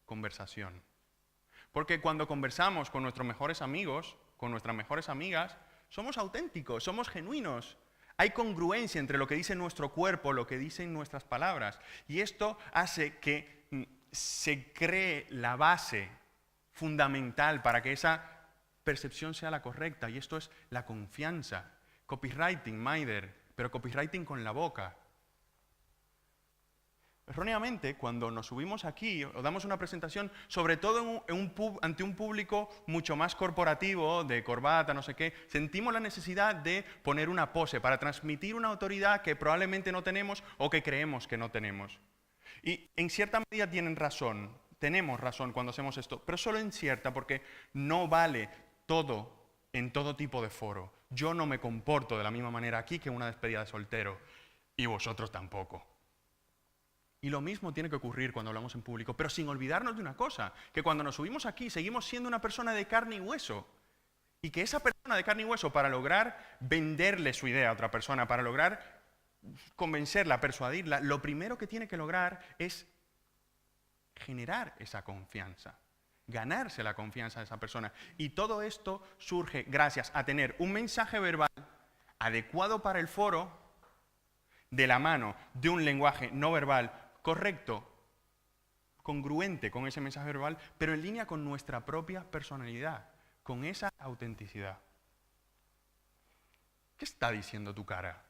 conversación. Porque cuando conversamos con nuestros mejores amigos, con nuestras mejores amigas, somos auténticos, somos genuinos. Hay congruencia entre lo que dice nuestro cuerpo, lo que dicen nuestras palabras. Y esto hace que se cree la base fundamental para que esa percepción sea la correcta. Y esto es la confianza. Copywriting, Maider, pero copywriting con la boca. Erróneamente, cuando nos subimos aquí o damos una presentación, sobre todo ante un público mucho más corporativo, de corbata, no sé qué, sentimos la necesidad de poner una pose para transmitir una autoridad que probablemente no tenemos o que creemos que no tenemos. Y en cierta medida tienen razón, tenemos razón cuando hacemos esto, pero solo en cierta, porque no vale todo en todo tipo de foro. Yo no me comporto de la misma manera aquí que en una despedida de soltero, y vosotros tampoco. Y lo mismo tiene que ocurrir cuando hablamos en público, pero sin olvidarnos de una cosa, que cuando nos subimos aquí seguimos siendo una persona de carne y hueso. Y que esa persona de carne y hueso, para lograr venderle su idea a otra persona, para lograr convencerla, persuadirla, lo primero que tiene que lograr es generar esa confianza, ganarse la confianza de esa persona. Y todo esto surge gracias a tener un mensaje verbal adecuado para el foro, de la mano de un lenguaje no verbal correcto, congruente con ese mensaje verbal, pero en línea con nuestra propia personalidad, con esa autenticidad. ¿Qué está diciendo tu cara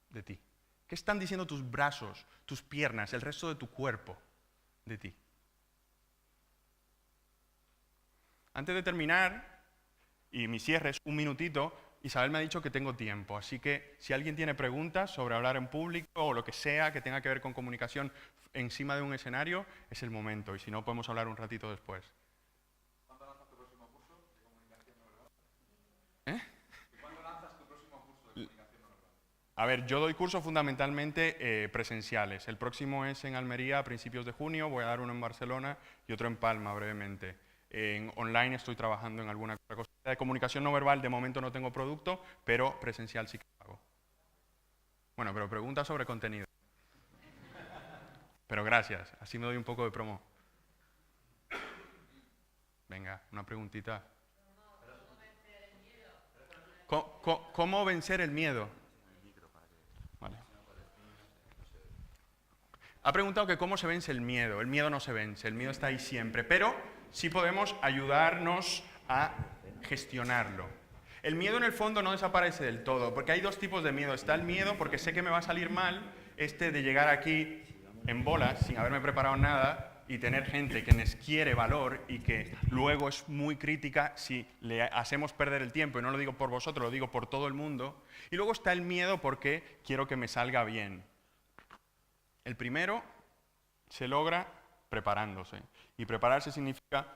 de ti? ¿Qué están diciendo tus brazos, tus piernas, el resto de tu cuerpo de ti? Antes de terminar, y mi cierre es un minutito, Isabel me ha dicho que tengo tiempo, así que si alguien tiene preguntas sobre hablar en público o lo que sea que tenga que ver con comunicación encima de un escenario, es el momento, y si no podemos hablar un ratito después. ¿Cuándo lanzas tu próximo curso de comunicación no verbal? ¿Y cuándo lanzas tu próximo curso de comunicación no verbal? A ver, yo doy cursos fundamentalmente presenciales. El próximo es en Almería a principios de junio, voy a dar uno en Barcelona y otro en Palma brevemente. En online estoy trabajando en alguna cosa de comunicación no verbal, de momento no tengo producto, pero presencial sí que lo hago. Bueno, pero pregunta sobre contenido. Pero gracias, así me doy un poco de promo. Venga, una preguntita. ¿Cómo vencer el miedo? Vale. Ha preguntado que cómo se vence el miedo. El miedo no se vence, el miedo está ahí siempre, pero sí podemos ayudarnos a gestionarlo. El miedo en el fondo no desaparece del todo, porque hay dos tipos de miedo. Está el miedo porque sé que me va a salir mal, de llegar aquí en bolas, sin haberme preparado nada, y tener gente que nos quiere valor y que luego es muy crítica si le hacemos perder el tiempo, y no lo digo por vosotros, lo digo por todo el mundo. Y luego está el miedo porque quiero que me salga bien. El primero se logra preparándose, y prepararse significa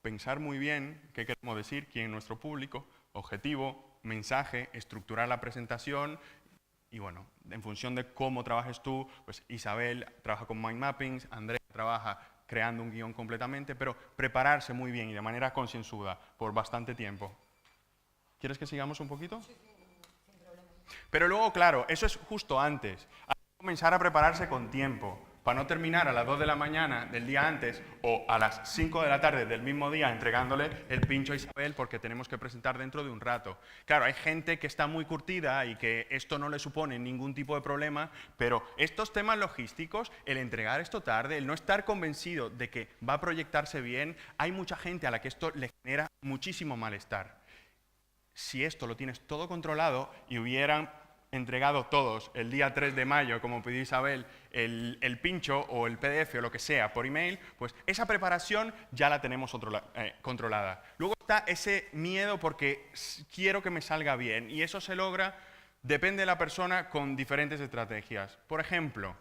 pensar muy bien qué queremos decir, quién es nuestro público, objetivo, mensaje, estructurar la presentación. Y bueno, en función de cómo trabajes tú, pues Isabel trabaja con mind mappings, Andrea trabaja creando un guión completamente, pero prepararse muy bien y de manera concienzuda por bastante tiempo. ¿Quieres que sigamos un poquito? Sí, sin problema. Pero luego, claro, eso es justo antes. Hay que comenzar a prepararse con tiempo, para no terminar a las 2 de la mañana del día antes o a las 5 de la tarde del mismo día entregándole el pincho a Isabel porque tenemos que presentar dentro de un rato. Claro, hay gente que está muy curtida y que esto no le supone ningún tipo de problema, pero estos temas logísticos, el entregar esto tarde, el no estar convencido de que va a proyectarse bien, hay mucha gente a la que esto le genera muchísimo malestar. Si esto lo tienes todo controlado y hubieran entregado todos el día 3 de mayo, como pidió Isabel, el pincho o el PDF o lo que sea por email, pues esa preparación ya la tenemos controlada. Luego está ese miedo porque quiero que me salga bien, y eso se logra, depende de la persona, con diferentes estrategias. Por ejemplo,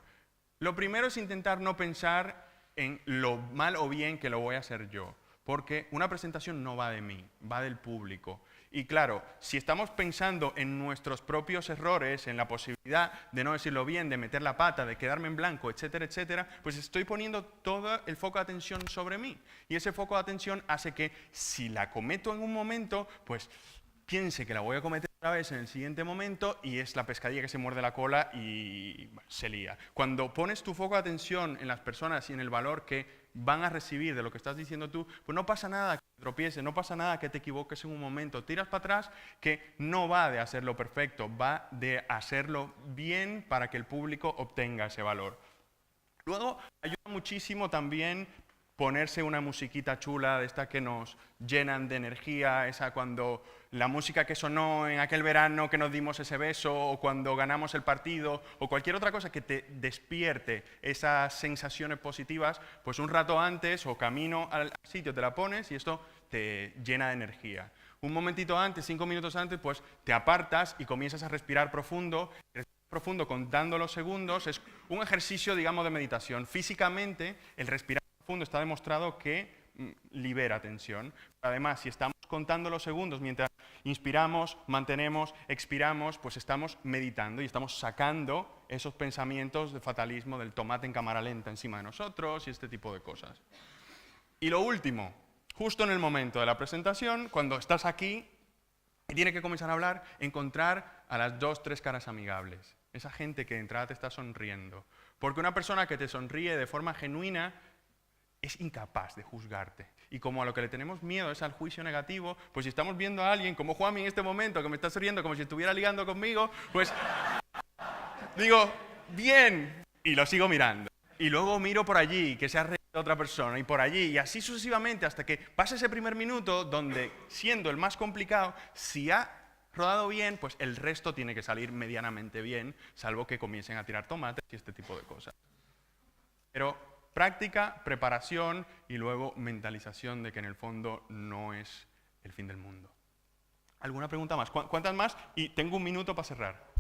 lo primero es intentar no pensar en lo mal o bien que lo voy a hacer yo, porque una presentación no va de mí, va del público. Y claro, si estamos pensando en nuestros propios errores, en la posibilidad de no decirlo bien, de meter la pata, de quedarme en blanco, etcétera, etcétera, pues estoy poniendo todo el foco de atención sobre mí. Y ese foco de atención hace que si la cometo en un momento, pues piense que la voy a cometer otra vez en el siguiente momento y es la pescadilla que se muerde la cola y se lía. Cuando pones tu foco de atención en las personas y en el valor que van a recibir de lo que estás diciendo tú, pues no pasa nada que te tropieces, no pasa nada que te equivoques en un momento. Tiras para atrás, que no va de hacerlo perfecto, va de hacerlo bien para que el público obtenga ese valor. Luego, ayuda muchísimo también ponerse una musiquita chula de estas que nos llenan de energía, esa cuando la música que sonó en aquel verano que nos dimos ese beso, o cuando ganamos el partido, o cualquier otra cosa que te despierte esas sensaciones positivas, pues un rato antes o camino al sitio te la pones y esto te llena de energía. Un momentito antes, 5 minutos antes, pues te apartas y comienzas a respirar profundo. Profundo contando los segundos es un ejercicio, digamos, de meditación. Físicamente, el respirar profundo está demostrado que libera tensión. Además, si estamos contando los segundos mientras inspiramos, mantenemos, expiramos, pues estamos meditando y estamos sacando esos pensamientos de fatalismo, del tomate en cámara lenta encima de nosotros y este tipo de cosas. Y lo último, justo en el momento de la presentación, cuando estás aquí y tienes que comenzar a hablar, encontrar a las 2, 3 caras amigables. Esa gente que de entrada te está sonriendo. Porque una persona que te sonríe de forma genuina es incapaz de juzgarte. Y como a lo que le tenemos miedo es al juicio negativo, pues si estamos viendo a alguien como Juanmi en este momento, que me está sonriendo como si estuviera ligando conmigo, pues digo, bien, y lo sigo mirando. Y luego miro por allí, que se ha reído otra persona, y por allí, y así sucesivamente, hasta que pase ese primer minuto donde, siendo el más complicado, si ha rodado bien, pues el resto tiene que salir medianamente bien, salvo que comiencen a tirar tomates y este tipo de cosas. Pero práctica, preparación y luego mentalización de que en el fondo no es el fin del mundo. ¿Alguna pregunta más? ¿Cuántas más? Y tengo un minuto para cerrar.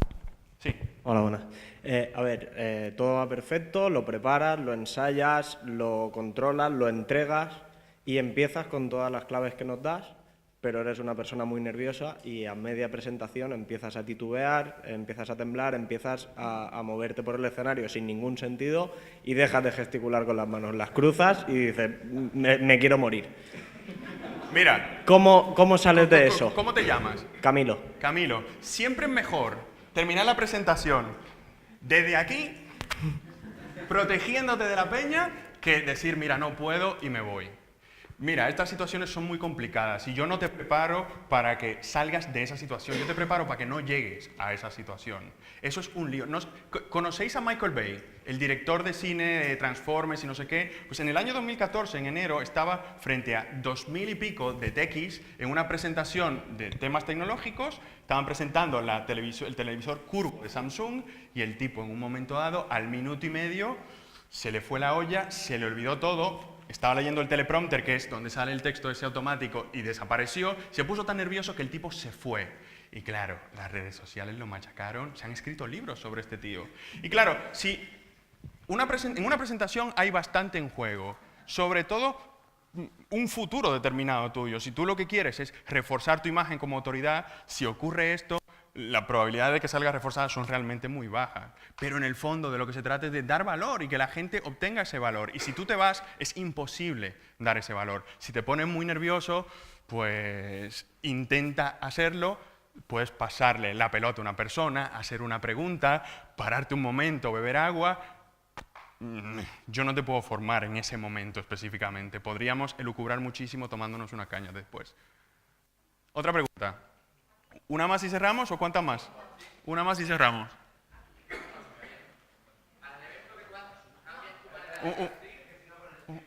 Sí. Hola, buenas. Todo va perfecto, lo preparas, lo ensayas, lo controlas, lo entregas y empiezas con todas las claves que nos das, pero eres una persona muy nerviosa y a media presentación empiezas a titubear, empiezas a temblar, empiezas a moverte por el escenario sin ningún sentido y dejas de gesticular con las manos, las cruzas y dices, me quiero morir. Mira. ¿Cómo sales de eso? ¿Cómo te llamas? Camilo. Camilo, siempre es mejor terminar la presentación desde aquí, protegiéndote de la peña, que decir, mira, no puedo y me voy. Mira, estas situaciones son muy complicadas y yo no te preparo para que salgas de esa situación, yo te preparo para que no llegues a esa situación. Eso es un lío. ¿Conocéis a Michael Bay, el director de cine de Transformers y no sé qué? Pues en el año 2014, en enero, estaba frente a 2000 y pico de techies en una presentación de temas tecnológicos. Estaban presentando el televisor curvo de Samsung y el tipo en un momento dado, al minuto y medio, se le fue la olla, se le olvidó todo. Estaba leyendo el teleprompter, que es donde sale el texto ese automático, y desapareció. Se puso tan nervioso que el tipo se fue. Y claro, las redes sociales lo machacaron. Se han escrito libros sobre este tío. Y claro, si en una presentación hay bastante en juego, sobre todo un futuro determinado tuyo. Si tú lo que quieres es reforzar tu imagen como autoridad, si ocurre esto, la probabilidad de que salga reforzada son realmente muy bajas. Pero en el fondo de lo que se trata es de dar valor y que la gente obtenga ese valor. Y si tú te vas, es imposible dar ese valor. Si te pones muy nervioso, pues intenta hacerlo. Puedes pasarle la pelota a una persona, hacer una pregunta, pararte un momento, beber agua. Yo no te puedo formar en ese momento específicamente. Podríamos elucubrar muchísimo tomándonos una caña después. Otra pregunta. ¿Una más y cerramos o cuántas más? Una más y cerramos.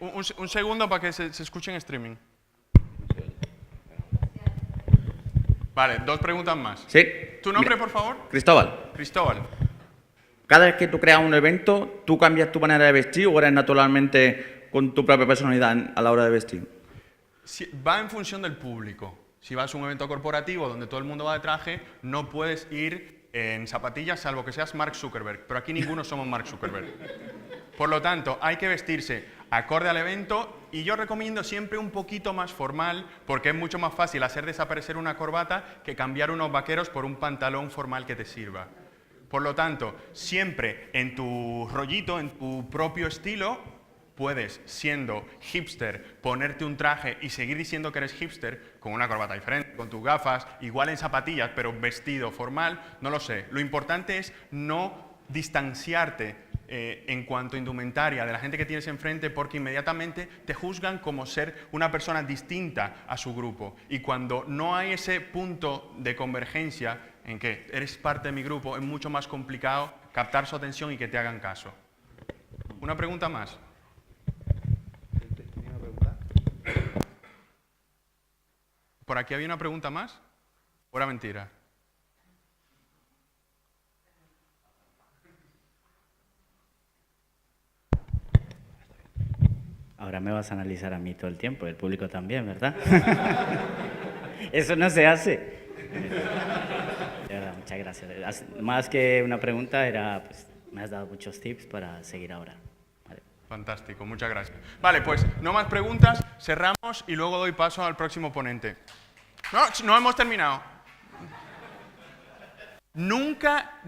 Un segundo para que se escuche en streaming. Vale, 2 preguntas más. Sí. ¿Tu nombre, Mira, por favor? Cristóbal. Cristóbal. Cada vez que tú creas un evento, ¿tú cambias tu manera de vestir o eres naturalmente con tu propia personalidad a la hora de vestir? Va en función del público. Si vas a un evento corporativo donde todo el mundo va de traje, no puedes ir en zapatillas salvo que seas Mark Zuckerberg. Pero aquí ninguno somos Mark Zuckerberg. Por lo tanto, hay que vestirse acorde al evento y yo recomiendo siempre un poquito más formal porque es mucho más fácil hacer desaparecer una corbata que cambiar unos vaqueros por un pantalón formal que te sirva. Por lo tanto, siempre en tu rollito, en tu propio estilo, puedes, siendo hipster, ponerte un traje y seguir diciendo que eres hipster con una corbata diferente, con tus gafas, igual en zapatillas, pero vestido formal, no lo sé. Lo importante es no distanciarte en cuanto a indumentaria de la gente que tienes enfrente porque inmediatamente te juzgan como ser una persona distinta a su grupo. Y cuando no hay ese punto de convergencia en que eres parte de mi grupo, es mucho más complicado captar su atención y que te hagan caso. ¿Una pregunta más? ¿Por aquí había una pregunta más? ¿O era mentira? Ahora me vas a analizar a mí todo el tiempo, el público también, ¿verdad? Eso no se hace. De verdad, muchas gracias. Más que una pregunta, pues, me has dado muchos tips para seguir ahora. Vale. Fantástico, muchas gracias. Vale, pues no más preguntas, cerramos y luego doy paso al próximo ponente. No hemos terminado. Nunca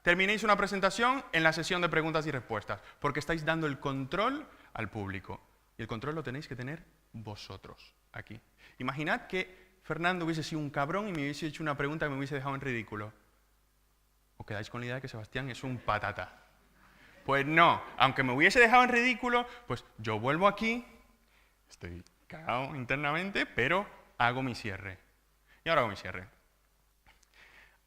terminéis una presentación en la sesión de preguntas y respuestas, porque estáis dando el control al público. Y el control lo tenéis que tener vosotros, aquí. Imaginad que Fernando hubiese sido un cabrón y me hubiese hecho una pregunta que me hubiese dejado en ridículo. ¿Os quedáis con la idea de que Sebastián es un patata? Pues no, aunque me hubiese dejado en ridículo, pues yo vuelvo aquí, estoy cagado internamente, pero hago mi cierre. Y ahora hago mi cierre.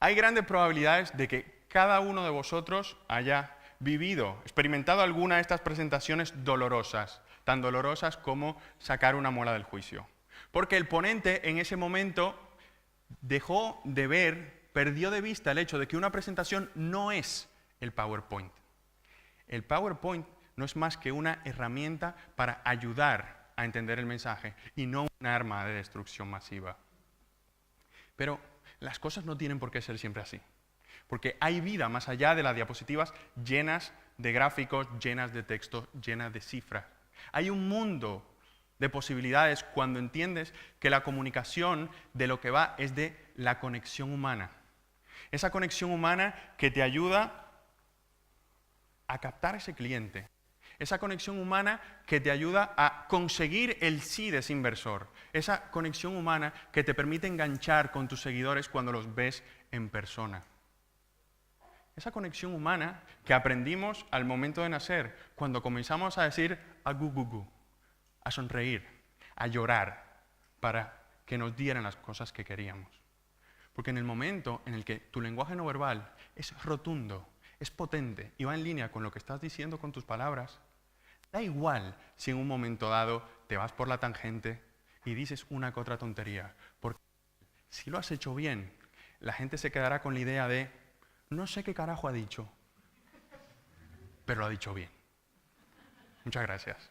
Hay grandes probabilidades de que cada uno de vosotros haya vivido, experimentado alguna de estas presentaciones dolorosas, tan dolorosas como sacar una muela del juicio. Porque el ponente en ese momento dejó de ver, perdió de vista el hecho de que una presentación no es el PowerPoint. El PowerPoint no es más que una herramienta para ayudar a entender el mensaje y no un arma de destrucción masiva. Pero las cosas no tienen por qué ser siempre así. Porque hay vida más allá de las diapositivas llenas de gráficos, llenas de texto, llenas de cifras. Hay un mundo de posibilidades cuando entiendes que la comunicación de lo que va es de la conexión humana. Esa conexión humana que te ayuda a captar a ese cliente. Esa conexión humana que te ayuda a conseguir el sí de ese inversor. Esa conexión humana que te permite enganchar con tus seguidores cuando los ves en persona. Esa conexión humana que aprendimos al momento de nacer, cuando comenzamos a decir a gu, gu, gu, a sonreír, a llorar, para que nos dieran las cosas que queríamos. Porque en el momento en el que tu lenguaje no verbal es rotundo, es potente y va en línea con lo que estás diciendo con tus palabras, da igual si en un momento dado te vas por la tangente y dices una que otra tontería. Porque si lo has hecho bien, la gente se quedará con la idea de no sé qué carajo ha dicho, pero lo ha dicho bien. Muchas gracias.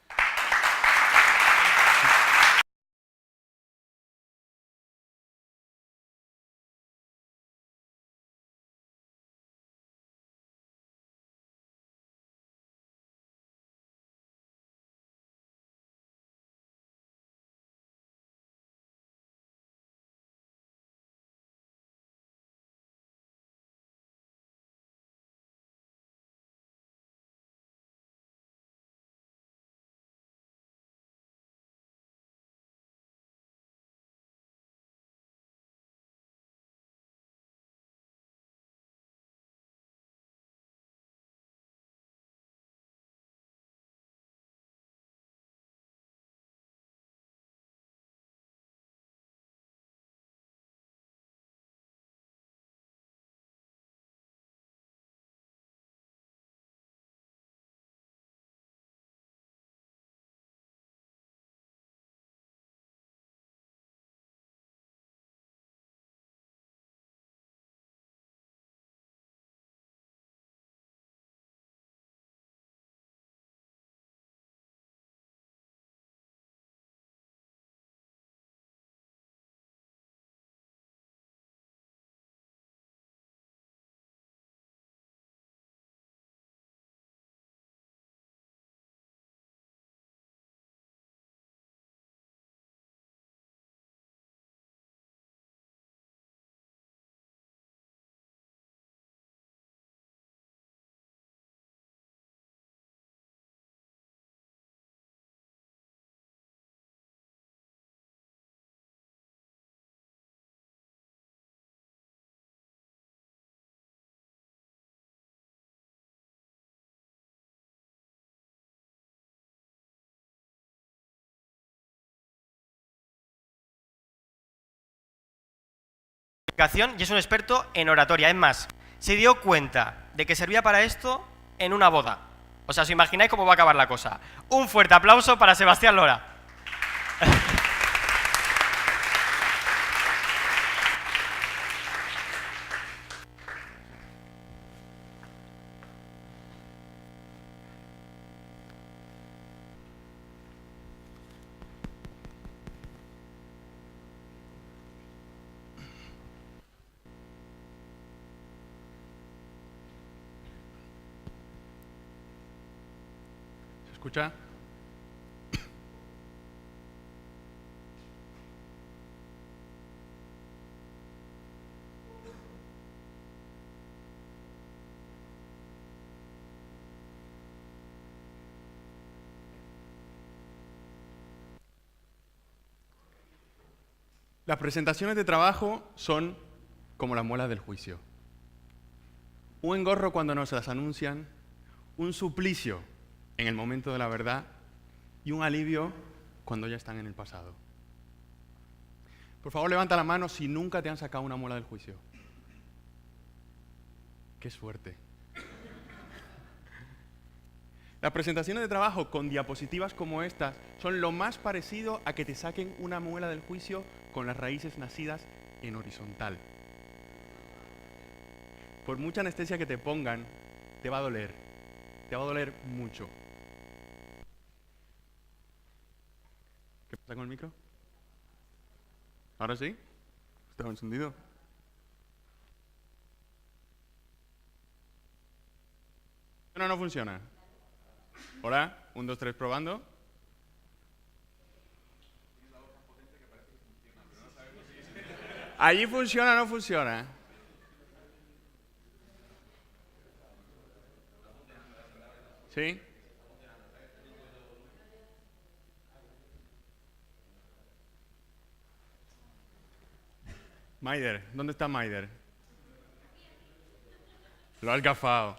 Y es un experto en oratoria. Es más, se dio cuenta de que servía para esto en una boda. O sea, os imagináis cómo va a acabar la cosa. Un fuerte aplauso para Sebastián Lora. ¿Se escucha? Las presentaciones de trabajo son como las muelas del juicio. Un engorro cuando nos las anuncian, un suplicio en el momento de la verdad y un alivio cuando ya están en el pasado. Por favor, levanta la mano si nunca te han sacado una muela del juicio. ¡Qué suerte! Las presentaciones de trabajo con diapositivas como estas son lo más parecido a que te saquen una muela del juicio con las raíces nacidas en horizontal. Por mucha anestesia que te pongan, te va a doler mucho. ¿Qué pasa con el micro? ¿Ahora sí? ¿Estaba encendido? ¿No, no funciona? Hola, 1, 2, 3, probando. ¿Allí funciona o no funciona? ¿Sí? Maider, ¿dónde está Maider? Lo has gafado.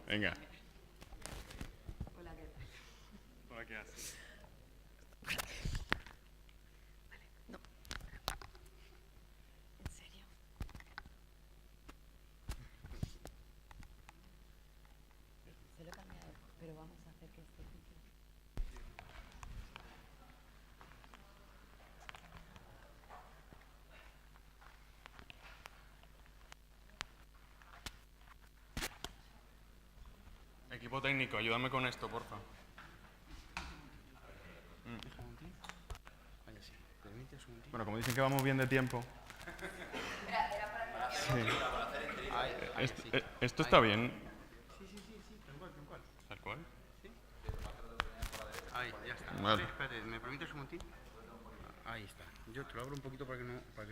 Venga. Hola, ¿qué haces? ¿En serio? Se lo he cambiado, pero vamos a hacer que este funcione. Equipo técnico, ayúdame con esto, porfa. Vaya, sí. Permite un segundito. Bueno, como dicen que vamos bien de tiempo. Esto está bien. ¿Tal cual? Ahí, ya está. Vale. Sí, espérate, ¿me permite un segundito? Ahí está. Yo te lo abro un poquito para que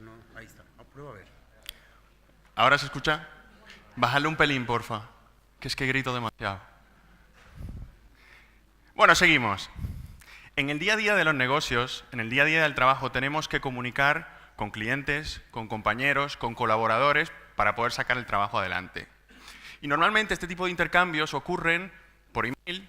no... Ahí está. Prueba a ver. ¿Ahora se escucha? Bájale un pelín, porfa, que es que grito demasiado. Bueno, seguimos. En el día a día de los negocios, en el día a día del trabajo, tenemos que comunicar con clientes, con compañeros, con colaboradores para poder sacar el trabajo adelante. Y normalmente este tipo de intercambios ocurren por email,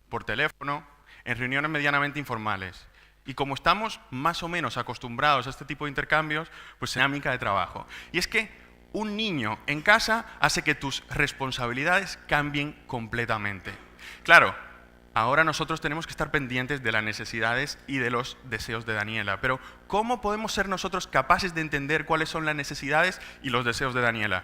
por teléfono, en reuniones medianamente informales. Y como estamos más o menos acostumbrados a este tipo de intercambios, pues dinámica de trabajo. Y es que un niño en casa hace que tus responsabilidades cambien completamente. Claro, ahora nosotros tenemos que estar pendientes de las necesidades y de los deseos de Daniela, pero ¿cómo podemos ser nosotros capaces de entender cuáles son las necesidades y los deseos de Daniela?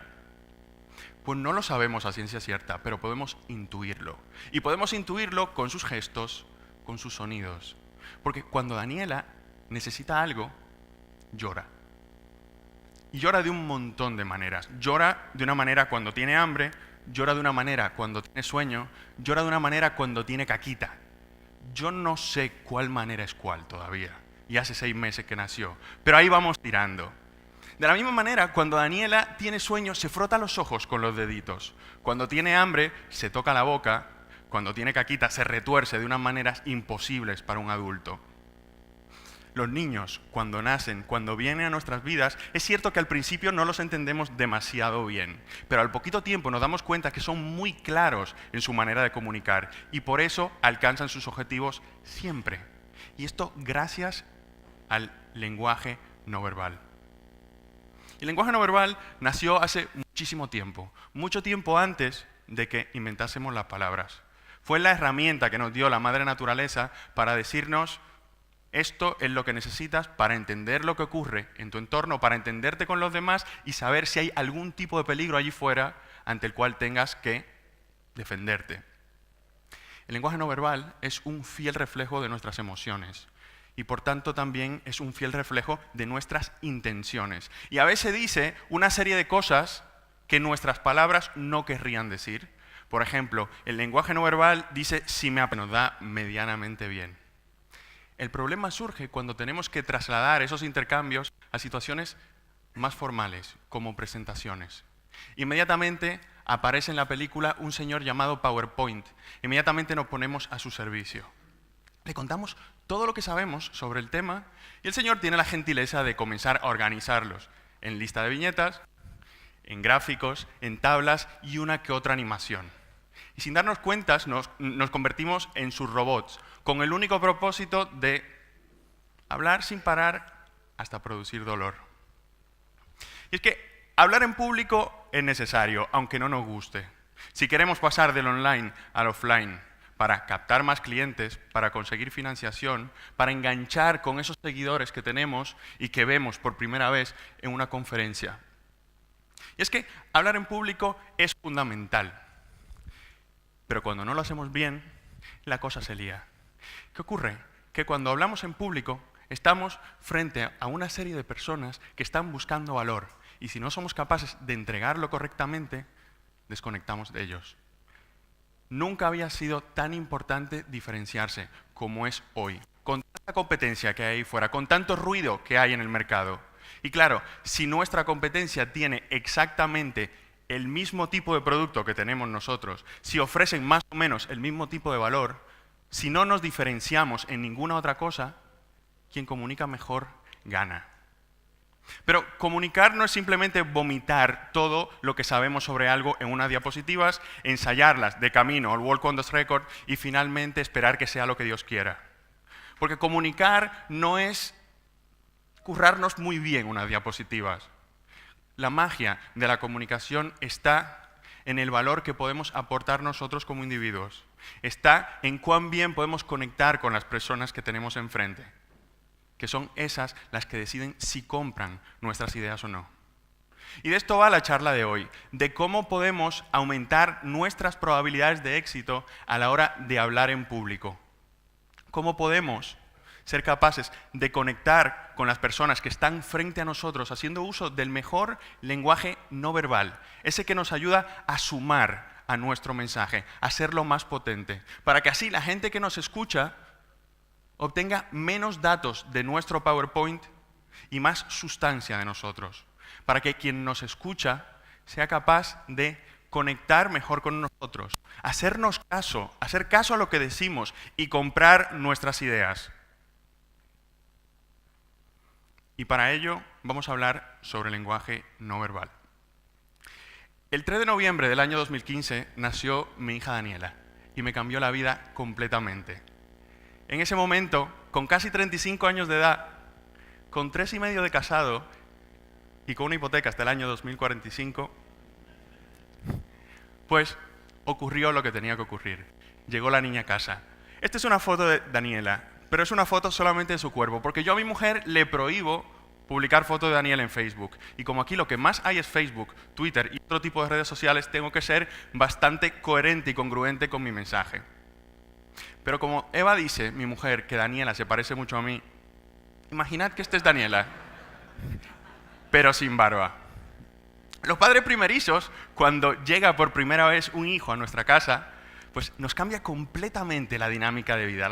Pues no lo sabemos a ciencia cierta, pero podemos intuirlo. Y podemos intuirlo con sus gestos, con sus sonidos. Porque cuando Daniela necesita algo, llora. Y llora de un montón de maneras. Llora de una manera cuando tiene hambre, llora de una manera cuando tiene sueño, llora de una manera cuando tiene caquita. Yo no sé cuál manera es cuál todavía, y hace 6 meses que nació, pero ahí vamos tirando. De la misma manera, cuando Daniela tiene sueño, se frota los ojos con los deditos. Cuando tiene hambre, se toca la boca. Cuando tiene caquita, se retuerce de unas maneras imposibles para un adulto. Los niños, cuando nacen, cuando vienen a nuestras vidas, es cierto que al principio no los entendemos demasiado bien, pero al poquito tiempo nos damos cuenta que son muy claros en su manera de comunicar y por eso alcanzan sus objetivos siempre. Y esto gracias al lenguaje no verbal. El lenguaje no verbal nació hace muchísimo tiempo, mucho tiempo antes de que inventásemos las palabras. Fue la herramienta que nos dio la madre naturaleza para decirnos: esto es lo que necesitas para entender lo que ocurre en tu entorno, para entenderte con los demás y saber si hay algún tipo de peligro allí fuera ante el cual tengas que defenderte. El lenguaje no verbal es un fiel reflejo de nuestras emociones y por tanto también es un fiel reflejo de nuestras intenciones. Y a veces dice una serie de cosas que nuestras palabras no querrían decir. Por ejemplo, el lenguaje no verbal dice "si me nos da medianamente bien". El problema surge cuando tenemos que trasladar esos intercambios a situaciones más formales, como presentaciones. Inmediatamente aparece en la película un señor llamado PowerPoint. Inmediatamente nos ponemos a su servicio. Le contamos todo lo que sabemos sobre el tema y el señor tiene la gentileza de comenzar a organizarlos en lista de viñetas, en gráficos, en tablas y una que otra animación. Y sin darnos cuenta nos convertimos en sus robots, con el único propósito de hablar sin parar hasta producir dolor. Y es que hablar en público es necesario, aunque no nos guste. Si queremos pasar del online al offline, para captar más clientes, para conseguir financiación, para enganchar con esos seguidores que tenemos y que vemos por primera vez en una conferencia. Y es que hablar en público es fundamental. Pero cuando no lo hacemos bien, la cosa se lía. ¿Qué ocurre? Que cuando hablamos en público, estamos frente a una serie de personas que están buscando valor. Y si no somos capaces de entregarlo correctamente, desconectamos de ellos. Nunca había sido tan importante diferenciarse como es hoy. Con tanta competencia que hay ahí fuera, con tanto ruido que hay en el mercado. Y claro, si nuestra competencia tiene exactamente el mismo tipo de producto que tenemos nosotros, si ofrecen más o menos el mismo tipo de valor, si no nos diferenciamos en ninguna otra cosa, quien comunica mejor gana. Pero comunicar no es simplemente vomitar todo lo que sabemos sobre algo en unas diapositivas, ensayarlas de camino al World Condos Record y finalmente esperar que sea lo que Dios quiera. Porque comunicar no es currarnos muy bien unas diapositivas. La magia de la comunicación está en el valor que podemos aportar nosotros como individuos. Está en cuán bien podemos conectar con las personas que tenemos enfrente, que son esas las que deciden si compran nuestras ideas o no. Y de esto va la charla de hoy, de cómo podemos aumentar nuestras probabilidades de éxito a la hora de hablar en público. Cómo podemos ser capaces de conectar con las personas que están frente a nosotros haciendo uso del mejor lenguaje no verbal, ese que nos ayuda a sumar a nuestro mensaje, a hacerlo más potente, para que así la gente que nos escucha obtenga menos datos de nuestro PowerPoint y más sustancia de nosotros, para que quien nos escucha sea capaz de conectar mejor con nosotros, hacernos caso, hacer caso a lo que decimos y comprar nuestras ideas. Y para ello vamos a hablar sobre lenguaje no verbal. El 3 de noviembre del año 2015 nació mi hija Daniela y me cambió la vida completamente. En ese momento, con casi 35 años de edad, con 3 y medio de casado y con una hipoteca hasta el año 2045, pues ocurrió lo que tenía que ocurrir. Llegó la niña a casa. Esta es una foto de Daniela, pero es una foto solamente de su cuerpo, porque yo a mi mujer le prohíbo publicar fotos de Daniela en Facebook. Y como aquí lo que más hay es Facebook, Twitter y otro tipo de redes sociales, tengo que ser bastante coherente y congruente con mi mensaje. Pero como Eva dice, mi mujer, que Daniela se parece mucho a mí, imaginad que esta es Daniela, pero sin barba. Los padres primerizos, cuando llega por primera vez un hijo a nuestra casa, pues nos cambia completamente la dinámica de vida,